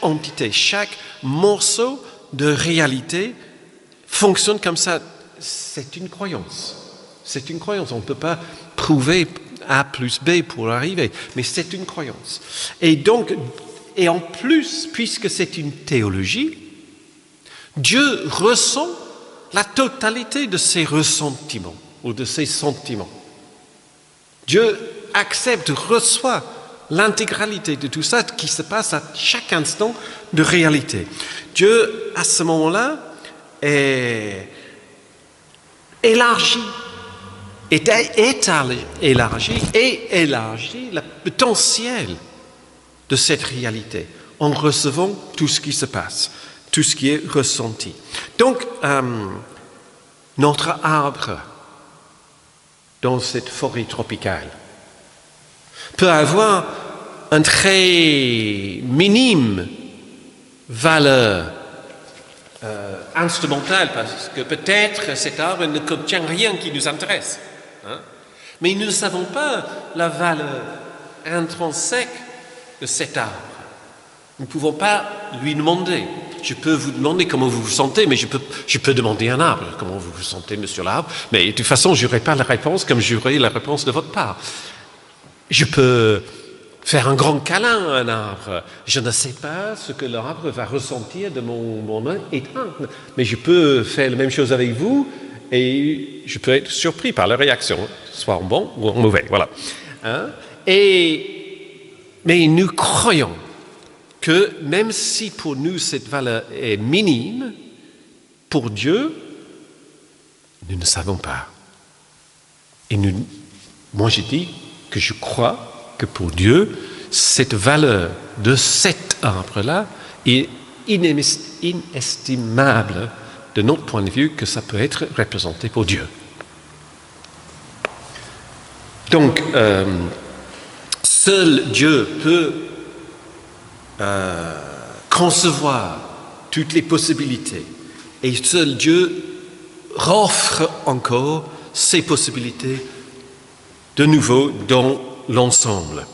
entité, chaque morceau de réalité fonctionne comme ça. C'est une croyance. C'est une croyance. On ne peut pas prouver A plus B pour arriver, mais c'est une croyance. Et en plus, puisque c'est une théologie, Dieu ressent la totalité de ses ressentiments ou de ses sentiments. Dieu accepte, reçoit l'intégralité de tout ça qui se passe à chaque instant de réalité. Dieu, à ce moment-là, élargit le potentiel de cette réalité en recevant tout ce qui se passe, tout ce qui est ressenti. Donc, notre arbre dans cette forêt tropicale peut avoir une très minime valeur instrumentale, parce que peut-être cet arbre ne contient rien qui nous intéresse. Mais nous ne savons pas la valeur intrinsèque de cet arbre. Nous ne pouvons pas lui demander. Je peux vous demander comment vous vous sentez, mais je peux demander à un arbre comment vous vous sentez, monsieur l'arbre. Mais de toute façon, je n'aurai pas la réponse comme j'aurai la réponse de votre part. Je peux faire un grand câlin à un arbre. Je ne sais pas ce que l'arbre va ressentir de mon main éteinte, mais je peux faire la même chose avec vous et je peux être surpris par la réaction, soit en bon ou en mauvais. Voilà. Mais nous croyons que même si pour nous cette valeur est minime, pour Dieu, nous ne savons pas. Et moi je dis que je crois que pour Dieu, cette valeur de cet arbre-là est inestimable de notre point de vue que ça peut être représenté pour Dieu. Donc, seul Dieu peut concevoir toutes les possibilités et seul Dieu offre encore ces possibilités de nouveau dans l'ensemble.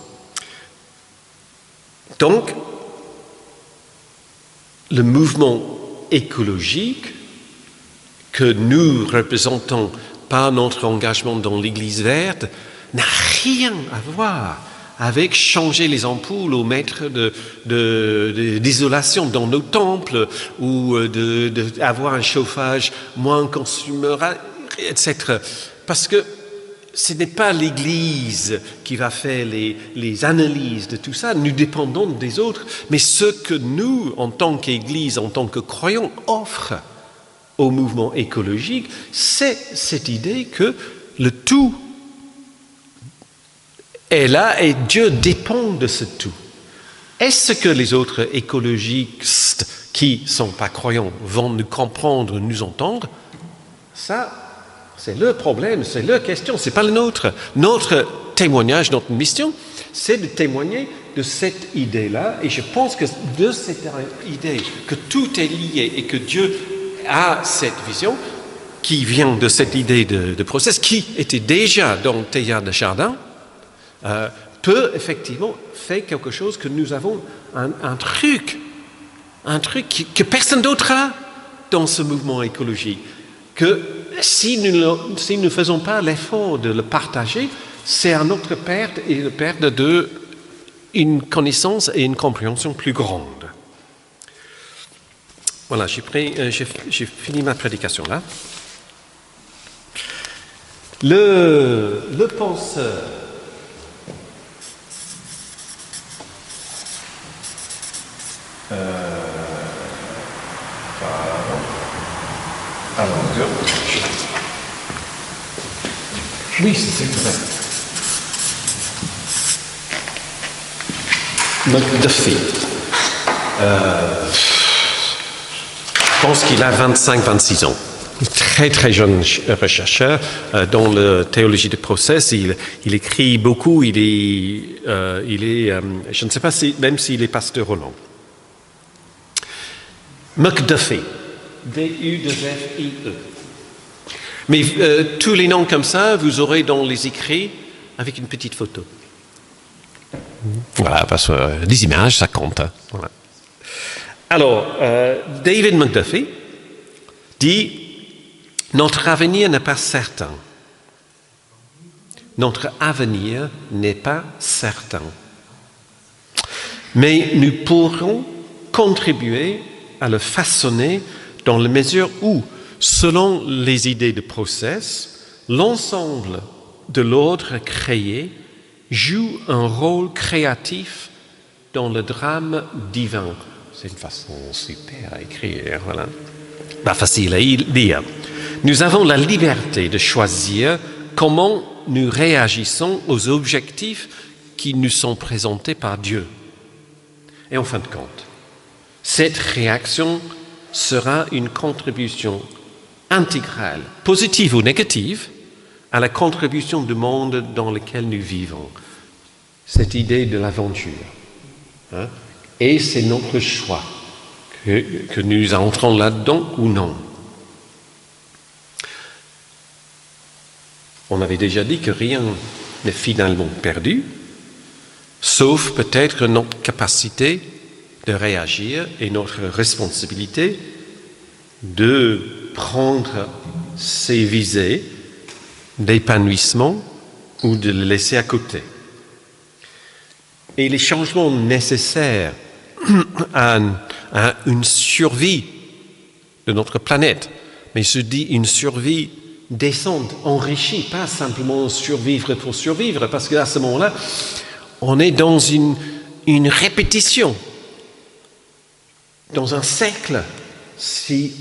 Donc, le mouvement écologique que nous représentons par notre engagement dans l'Église verte n'a rien à voir avec changer les ampoules ou mettre d'isolation dans nos temples ou d'avoir un chauffage moins consommateur, etc. Parce que ce n'est pas l'Église qui va faire les analyses de tout ça, nous dépendons des autres, mais ce que nous, en tant qu'Église, en tant que croyants, offrent au mouvement écologique, c'est cette idée que le tout est là et Dieu dépend de ce tout. Est-ce que les autres écologistes qui ne sont pas croyants vont nous comprendre, nous entendre? Ça, c'est leur problème, c'est leur question, ce n'est pas le nôtre. Notre témoignage, notre mission, c'est de témoigner de cette idée-là. Et je pense que de cette idée que tout est lié et que Dieu a cette vision, qui vient de cette idée de process, qui était déjà dans le théâtre de Chardin, peut effectivement faire quelque chose que nous avons un truc que personne d'autre a dans ce mouvement écologique. Que si nous ne faisons pas l'effort de le partager, c'est à notre perte et la perte d'une connaissance et une compréhension plus grande. Voilà, j'ai fini ma prédication là. Le penseur oui, c'est vrai. McDuffie. Je pense qu'il a 25-26 ans. Très très jeune chercheur dans la théologie du process. Il écrit beaucoup. Il est je ne sais pas même s'il est pasteur ou non. McDuffie. D-U-F-I-E. Mais tous les noms comme ça, vous aurez dans les écrits avec une petite photo. Voilà, parce que les images, ça compte. Hein. Voilà. Alors, David McDuffie dit « Notre avenir n'est pas certain. Notre avenir n'est pas certain. Mais nous pourrons contribuer à le façonner dans la mesure où, selon les idées de process, l'ensemble de l'ordre créé joue un rôle créatif dans le drame divin. » C'est une façon super à écrire, voilà. Pas facile à lire. Nous avons la liberté de choisir comment nous réagissons aux objectifs qui nous sont présentés par Dieu. Et en fin de compte, cette réaction sera une contribution intégrale, positive ou négative, à la contribution du monde dans lequel nous vivons. Cette idée de l'aventure. Hein? Et c'est notre choix, que nous entrons là-dedans ou non. On avait déjà dit que rien n'est finalement perdu, sauf peut-être notre capacité de réagir et notre responsabilité de prendre ces visées d'épanouissement ou de les laisser à côté. Et les changements nécessaires à une survie de notre planète, mais je dis une survie décente, enrichie, pas simplement survivre pour survivre, parce qu'à ce moment-là, on est dans une répétition, dans un cercle, si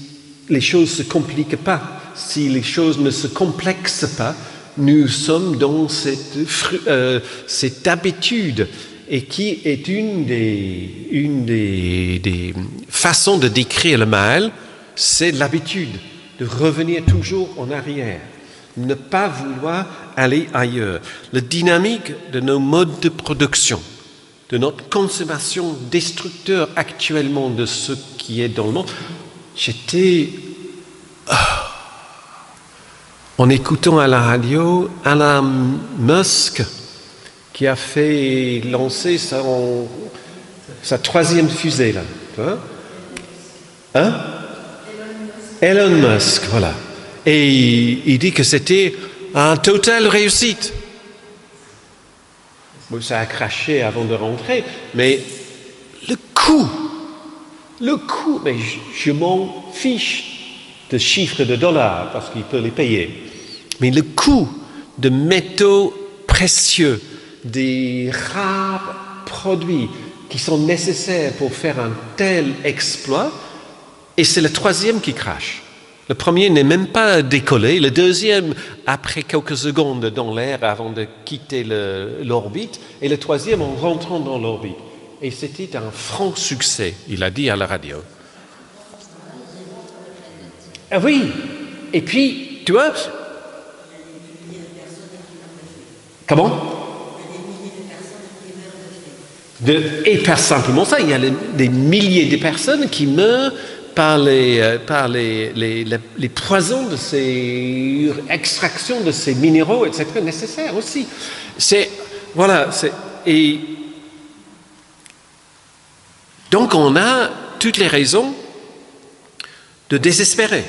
les choses ne se compliquent pas, si les choses ne se complexent pas, nous sommes dans cette habitude, et qui est une des façons de décrire le mal, c'est l'habitude de revenir toujours en arrière, ne pas vouloir aller ailleurs. La dynamique de nos modes de production, de notre consommation destructeur actuellement de ce qui est dans le monde. J'étais en écoutant à la radio Elon Musk qui a fait lancer sa troisième fusée là. Hein? Elon Musk, voilà. Et il dit que c'était un total réussite. Bon, ça a craché avant de rentrer, mais le coût, mais je m'en fiche de chiffres de dollars parce qu'il peut les payer. Mais le coût de métaux précieux, des rares produits qui sont nécessaires pour faire un tel exploit, et c'est le troisième qui crache. Le premier n'est même pas décollé, le deuxième après quelques secondes dans l'air avant de quitter l'orbite, et le troisième en rentrant dans l'orbite. Et c'était un franc succès, il a dit à la radio. Ah oui, et puis, tu vois... Comment ? Et pas simplement ça, il y a des milliers de personnes qui meurent par les poisons de ces extractions de ces minéraux, etc., nécessaires aussi. Et donc on a toutes les raisons de désespérer.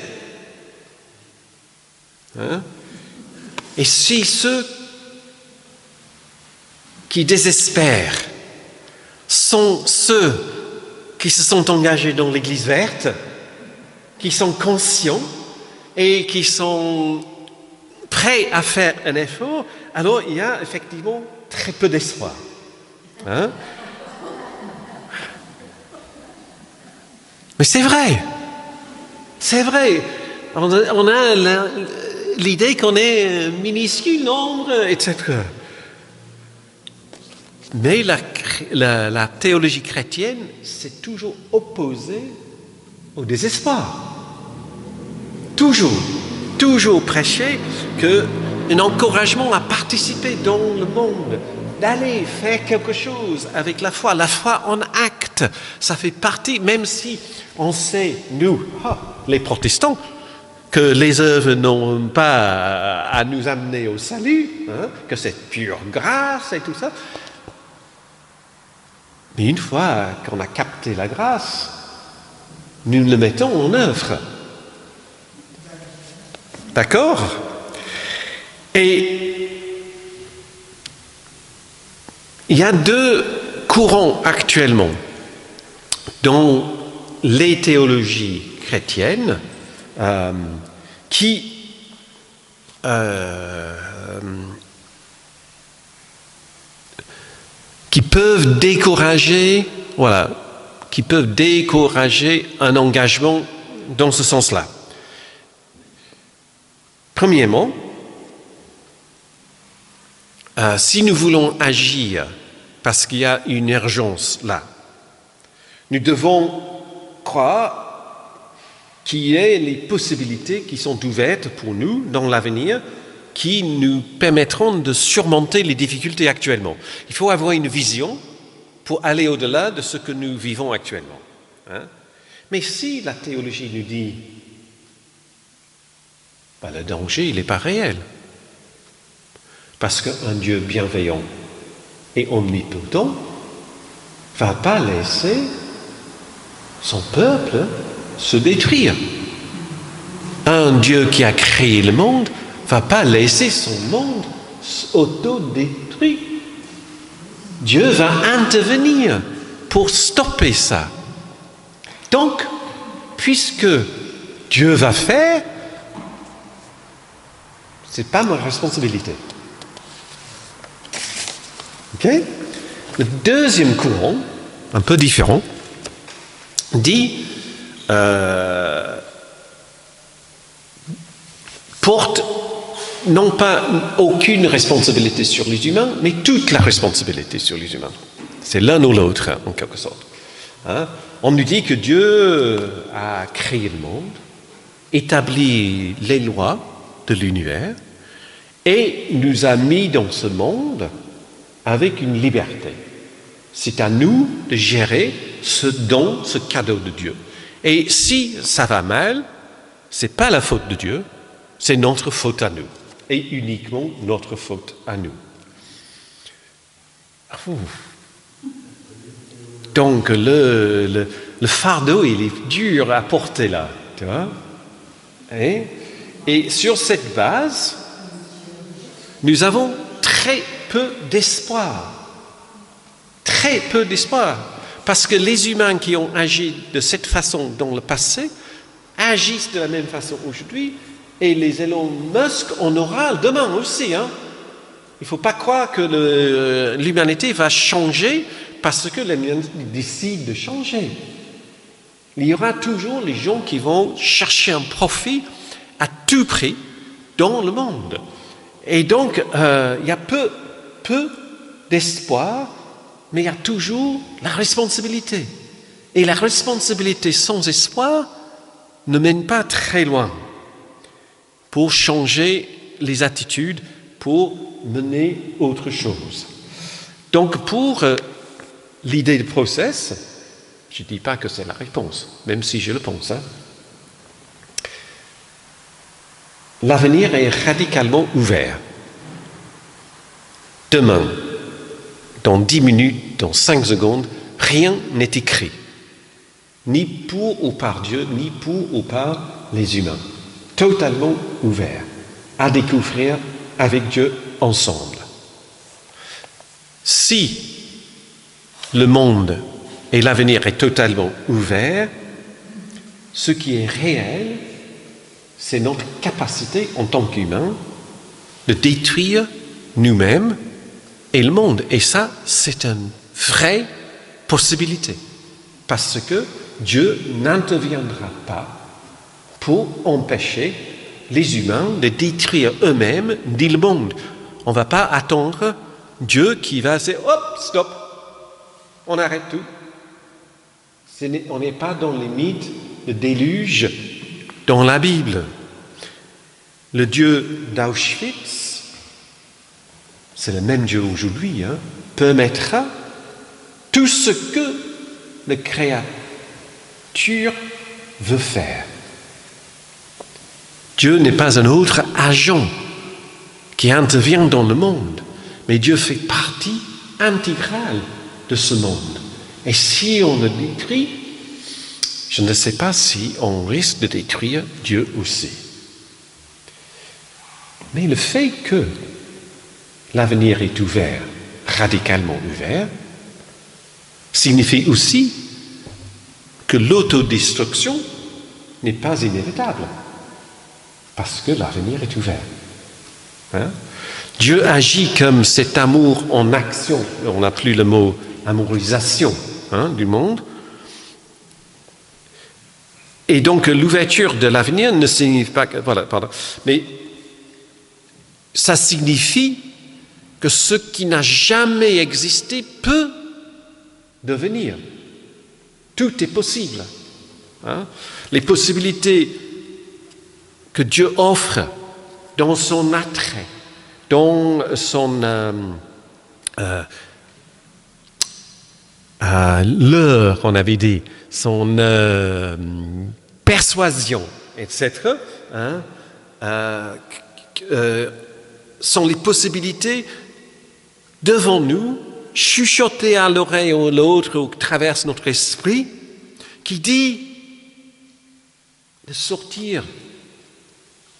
Hein? Et si ceux qui désespèrent sont ceux qui se sont engagés dans l'Église verte, qui sont conscients et qui sont prêts à faire un effort, alors il y a effectivement très peu d'espoir. Hein? Mais c'est vrai. On a l'idée qu'on est minuscule nombre, etc. Mais la théologie chrétienne s'est toujours opposée au désespoir. Toujours prêché un encouragement à participer dans le monde d'aller faire quelque chose avec la foi. La foi en acte, ça fait partie, même si on sait, nous, les protestants, que les œuvres n'ont pas à nous amener au salut, que c'est pure grâce et tout ça. Mais une fois qu'on a capté la grâce, nous le mettons en œuvre. D'accord ? Et il y a deux courants actuellement dans les théologies chrétiennes qui peuvent décourager, un engagement dans ce sens-là. Premièrement, si nous voulons agir parce qu'il y a une urgence là, nous devons croire qu'il y ait les possibilités qui sont ouvertes pour nous dans l'avenir qui nous permettront de surmonter les difficultés actuellement. Il faut avoir une vision pour aller au-delà de ce que nous vivons actuellement. Mais si la théologie nous dit le danger, il n'est pas réel. Parce qu'un Dieu bienveillant et omnipotent ne va pas laisser son peuple se détruire. Un Dieu qui a créé le monde ne va pas laisser son monde s'auto-détruire. Dieu va intervenir pour stopper ça. Donc, puisque Dieu va faire, ce n'est pas ma responsabilité. Ok ? Le deuxième courant, un peu différent, dit porte non pas aucune responsabilité sur les humains, mais toute la responsabilité sur les humains. C'est l'un ou l'autre, en quelque sorte. On nous dit que Dieu a créé le monde, établi les lois de l'univers, et nous a mis dans ce monde avec une liberté. C'est à nous de gérer ce don, ce cadeau de Dieu. Et si ça va mal, ce n'est pas la faute de Dieu, c'est notre faute à nous. Et uniquement notre faute à nous. Donc le fardeau, il est dur à porter là. Tu vois ? Et sur cette base, nous avons très peu d'espoir. Très peu d'espoir. Parce que les humains qui ont agi de cette façon dans le passé agissent de la même façon aujourd'hui, et les Elon Musk en aura demain aussi. Il ne faut pas croire que l'humanité va changer parce que l'humanité décide de changer. Il y aura toujours les gens qui vont chercher un profit à tout prix dans le monde. Et donc, il y a peu d'espoir, mais il y a toujours la responsabilité. Et la responsabilité sans espoir ne mène pas très loin pour changer les attitudes, pour mener autre chose. Donc, pour l'idée de process, je ne dis pas que c'est la réponse, même si je le pense. L'avenir est radicalement ouvert. Demain, dans 10 minutes, dans 5 secondes, rien n'est écrit. Ni pour ou par Dieu, ni pour ou par les humains. Totalement ouvert à découvrir avec Dieu ensemble. Si le monde et l'avenir est totalement ouvert, ce qui est réel, c'est notre capacité en tant qu'humains de détruire nous-mêmes et le monde. Et ça, c'est une vraie possibilité. Parce que Dieu n'interviendra pas pour empêcher les humains de détruire eux-mêmes ni le monde. On ne va pas attendre Dieu qui va dire « Hop, stop, on arrête tout ». On n'est pas dans les mythes de déluge dans la Bible. Le Dieu d'Auschwitz, c'est le même Dieu aujourd'hui, permettra tout ce que la créature veut faire. Dieu n'est pas un autre agent qui intervient dans le monde, mais Dieu fait partie intégrale de ce monde. Et si on le détruit, je ne sais pas si on risque de détruire Dieu aussi. Mais le fait que l'avenir est ouvert, radicalement ouvert, signifie aussi que l'autodestruction n'est pas inévitable, parce que l'avenir est ouvert. Dieu agit comme cet amour en action. On n'a plus le mot amourisation du monde. Et donc l'ouverture de l'avenir ne signifie pas que... Mais ça signifie que ce qui n'a jamais existé peut devenir. Tout est possible. Les possibilités que Dieu offre dans son attrait, dans son leurre, on avait dit, son persuasion, etc., sont les possibilités devant nous, chuchotées à l'oreille ou l'autre, ou traverse notre esprit, qui dit de sortir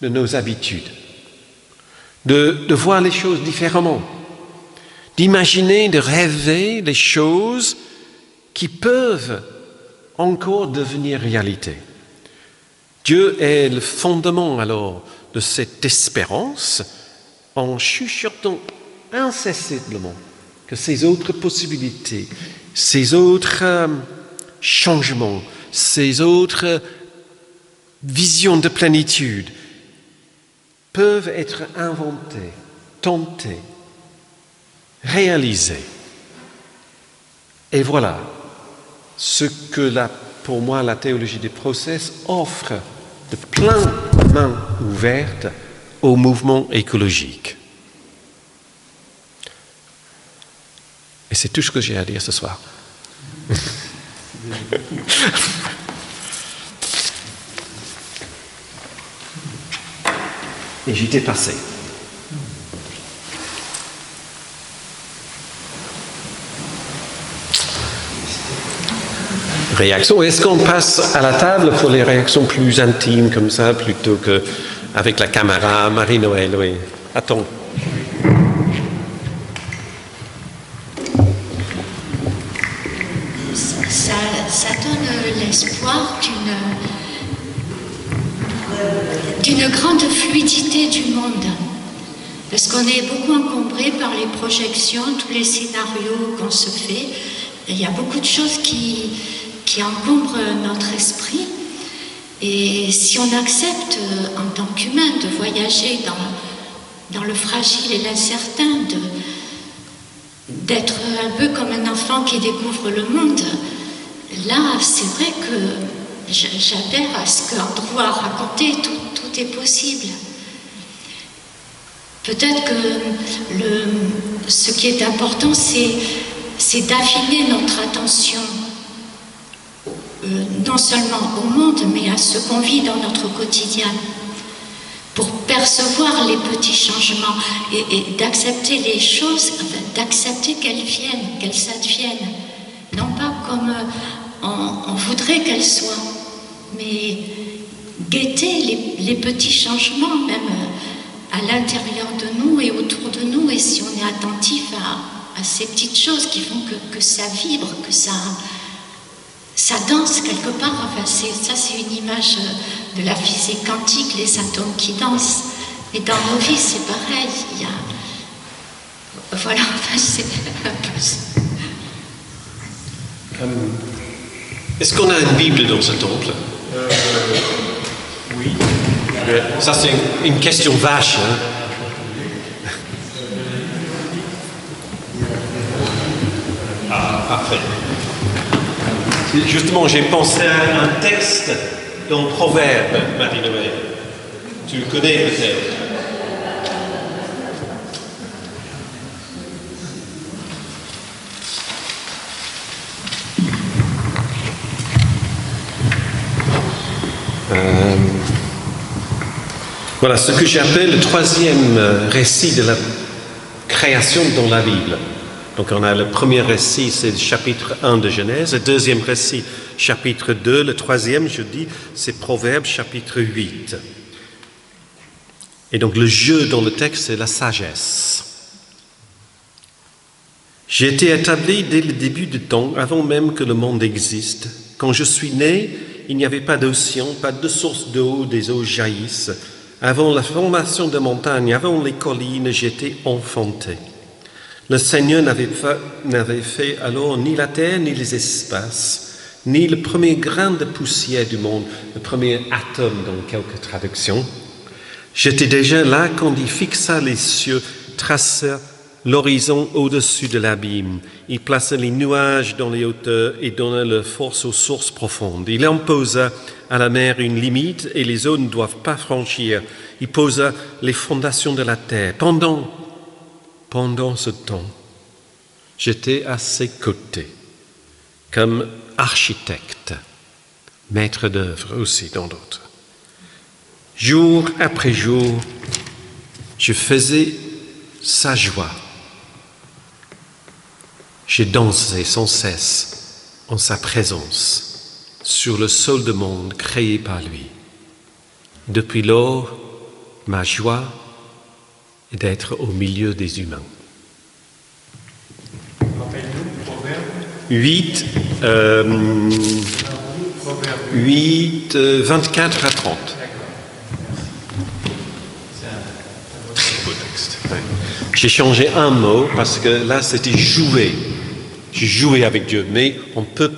de nos habitudes, de voir les choses différemment, d'imaginer, de rêver les choses qui peuvent encore devenir réalité. Dieu est le fondement alors de cette espérance en chuchotant incessamment que ces autres possibilités, ces autres changements, ces autres visions de plénitude peuvent être inventées, tentées, réalisées. Et voilà ce que pour moi la théologie des process offre de plein mains ouvertes au mouvement écologique. Et c'est tout ce que j'ai à dire ce soir. Et j'étais passé. Réaction. Est-ce qu'on passe à la table pour les réactions plus intimes comme ça, plutôt qu'avec la caméra? Marie-Noël, oui. Attends. Ça donne l'espoir d'une grande fluidité du monde. Parce qu'on est beaucoup encombré par les projections, tous les scénarios qu'on se fait. Il y a beaucoup de choses qui encombrent notre esprit. Et si on accepte, en tant qu'humain, de voyager dans le fragile et l'incertain, d'être un peu comme un enfant qui découvre le monde, là, c'est vrai que j'adhère à ce qu'Andrew a raconté, tout est possible. Peut-être que ce qui est important, c'est d'affiner notre attention, non seulement au monde, mais à ce qu'on vit dans notre quotidien, pour percevoir les petits changements et d'accepter les choses, d'accepter qu'elles viennent, qu'elles adviennent, non pas comme on voudrait qu'elles soient, mais guetter les petits changements, même à l'intérieur de nous et autour de nous, et si on est attentif à ces petites choses qui font que ça vibre, que ça danse quelque part. Enfin, ça c'est une image de la physique quantique, les atomes qui dansent. Et dans nos vies, c'est pareil. Il y a... Voilà, c'est un peu ça. Est-ce qu'on a une Bible dans ce temple? Oui. Ça, c'est une question vache. Ah, parfait. Justement, j'ai pensé à un texte dans Proverbe, Marie-Noël. Tu le connais peut-être. Voilà ce que j'appelle le troisième récit de la création dans la Bible. Donc on a le premier récit, c'est le chapitre 1 de Genèse, le deuxième récit, chapitre 2, le troisième, je dis, c'est Proverbes, chapitre 8. Et donc le jeu dans le texte, c'est la sagesse. J'ai été établi dès le début du temps, avant même que le monde existe. Quand je suis né, il n'y avait pas d'océan, pas de source d'eau, des eaux jaillissent. Avant la formation des montagnes, avant les collines, j'étais enfanté. Le Seigneur n'avait fait alors ni la terre, ni les espaces, ni le premier grain de poussière du monde, le premier atome dans quelques traductions. J'étais déjà là quand il fixa les cieux, traça l'horizon au-dessus de l'abîme. Il plaça les nuages dans les hauteurs et donna leur force aux sources profondes. Il imposa à la mer une limite et les eaux ne doivent pas franchir. Il posa les fondations de la terre. Pendant ce temps, j'étais à ses côtés, comme architecte, maître d'œuvre aussi dans d'autres. Jour après jour, je faisais sa joie. J'ai dansé sans cesse en sa présence, sur le sol du monde créé par lui. Depuis lors, ma joie est d'être au milieu des humains. 8, 24 à 30. Très beau texte. Ouais. J'ai changé un mot parce que là c'était jouer. J'ai joué avec Dieu, mais on peut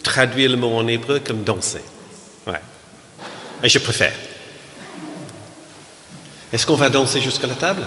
traduire le mot en hébreu comme danser. Ouais. Et je préfère. Est-ce qu'on va danser jusqu'à la table?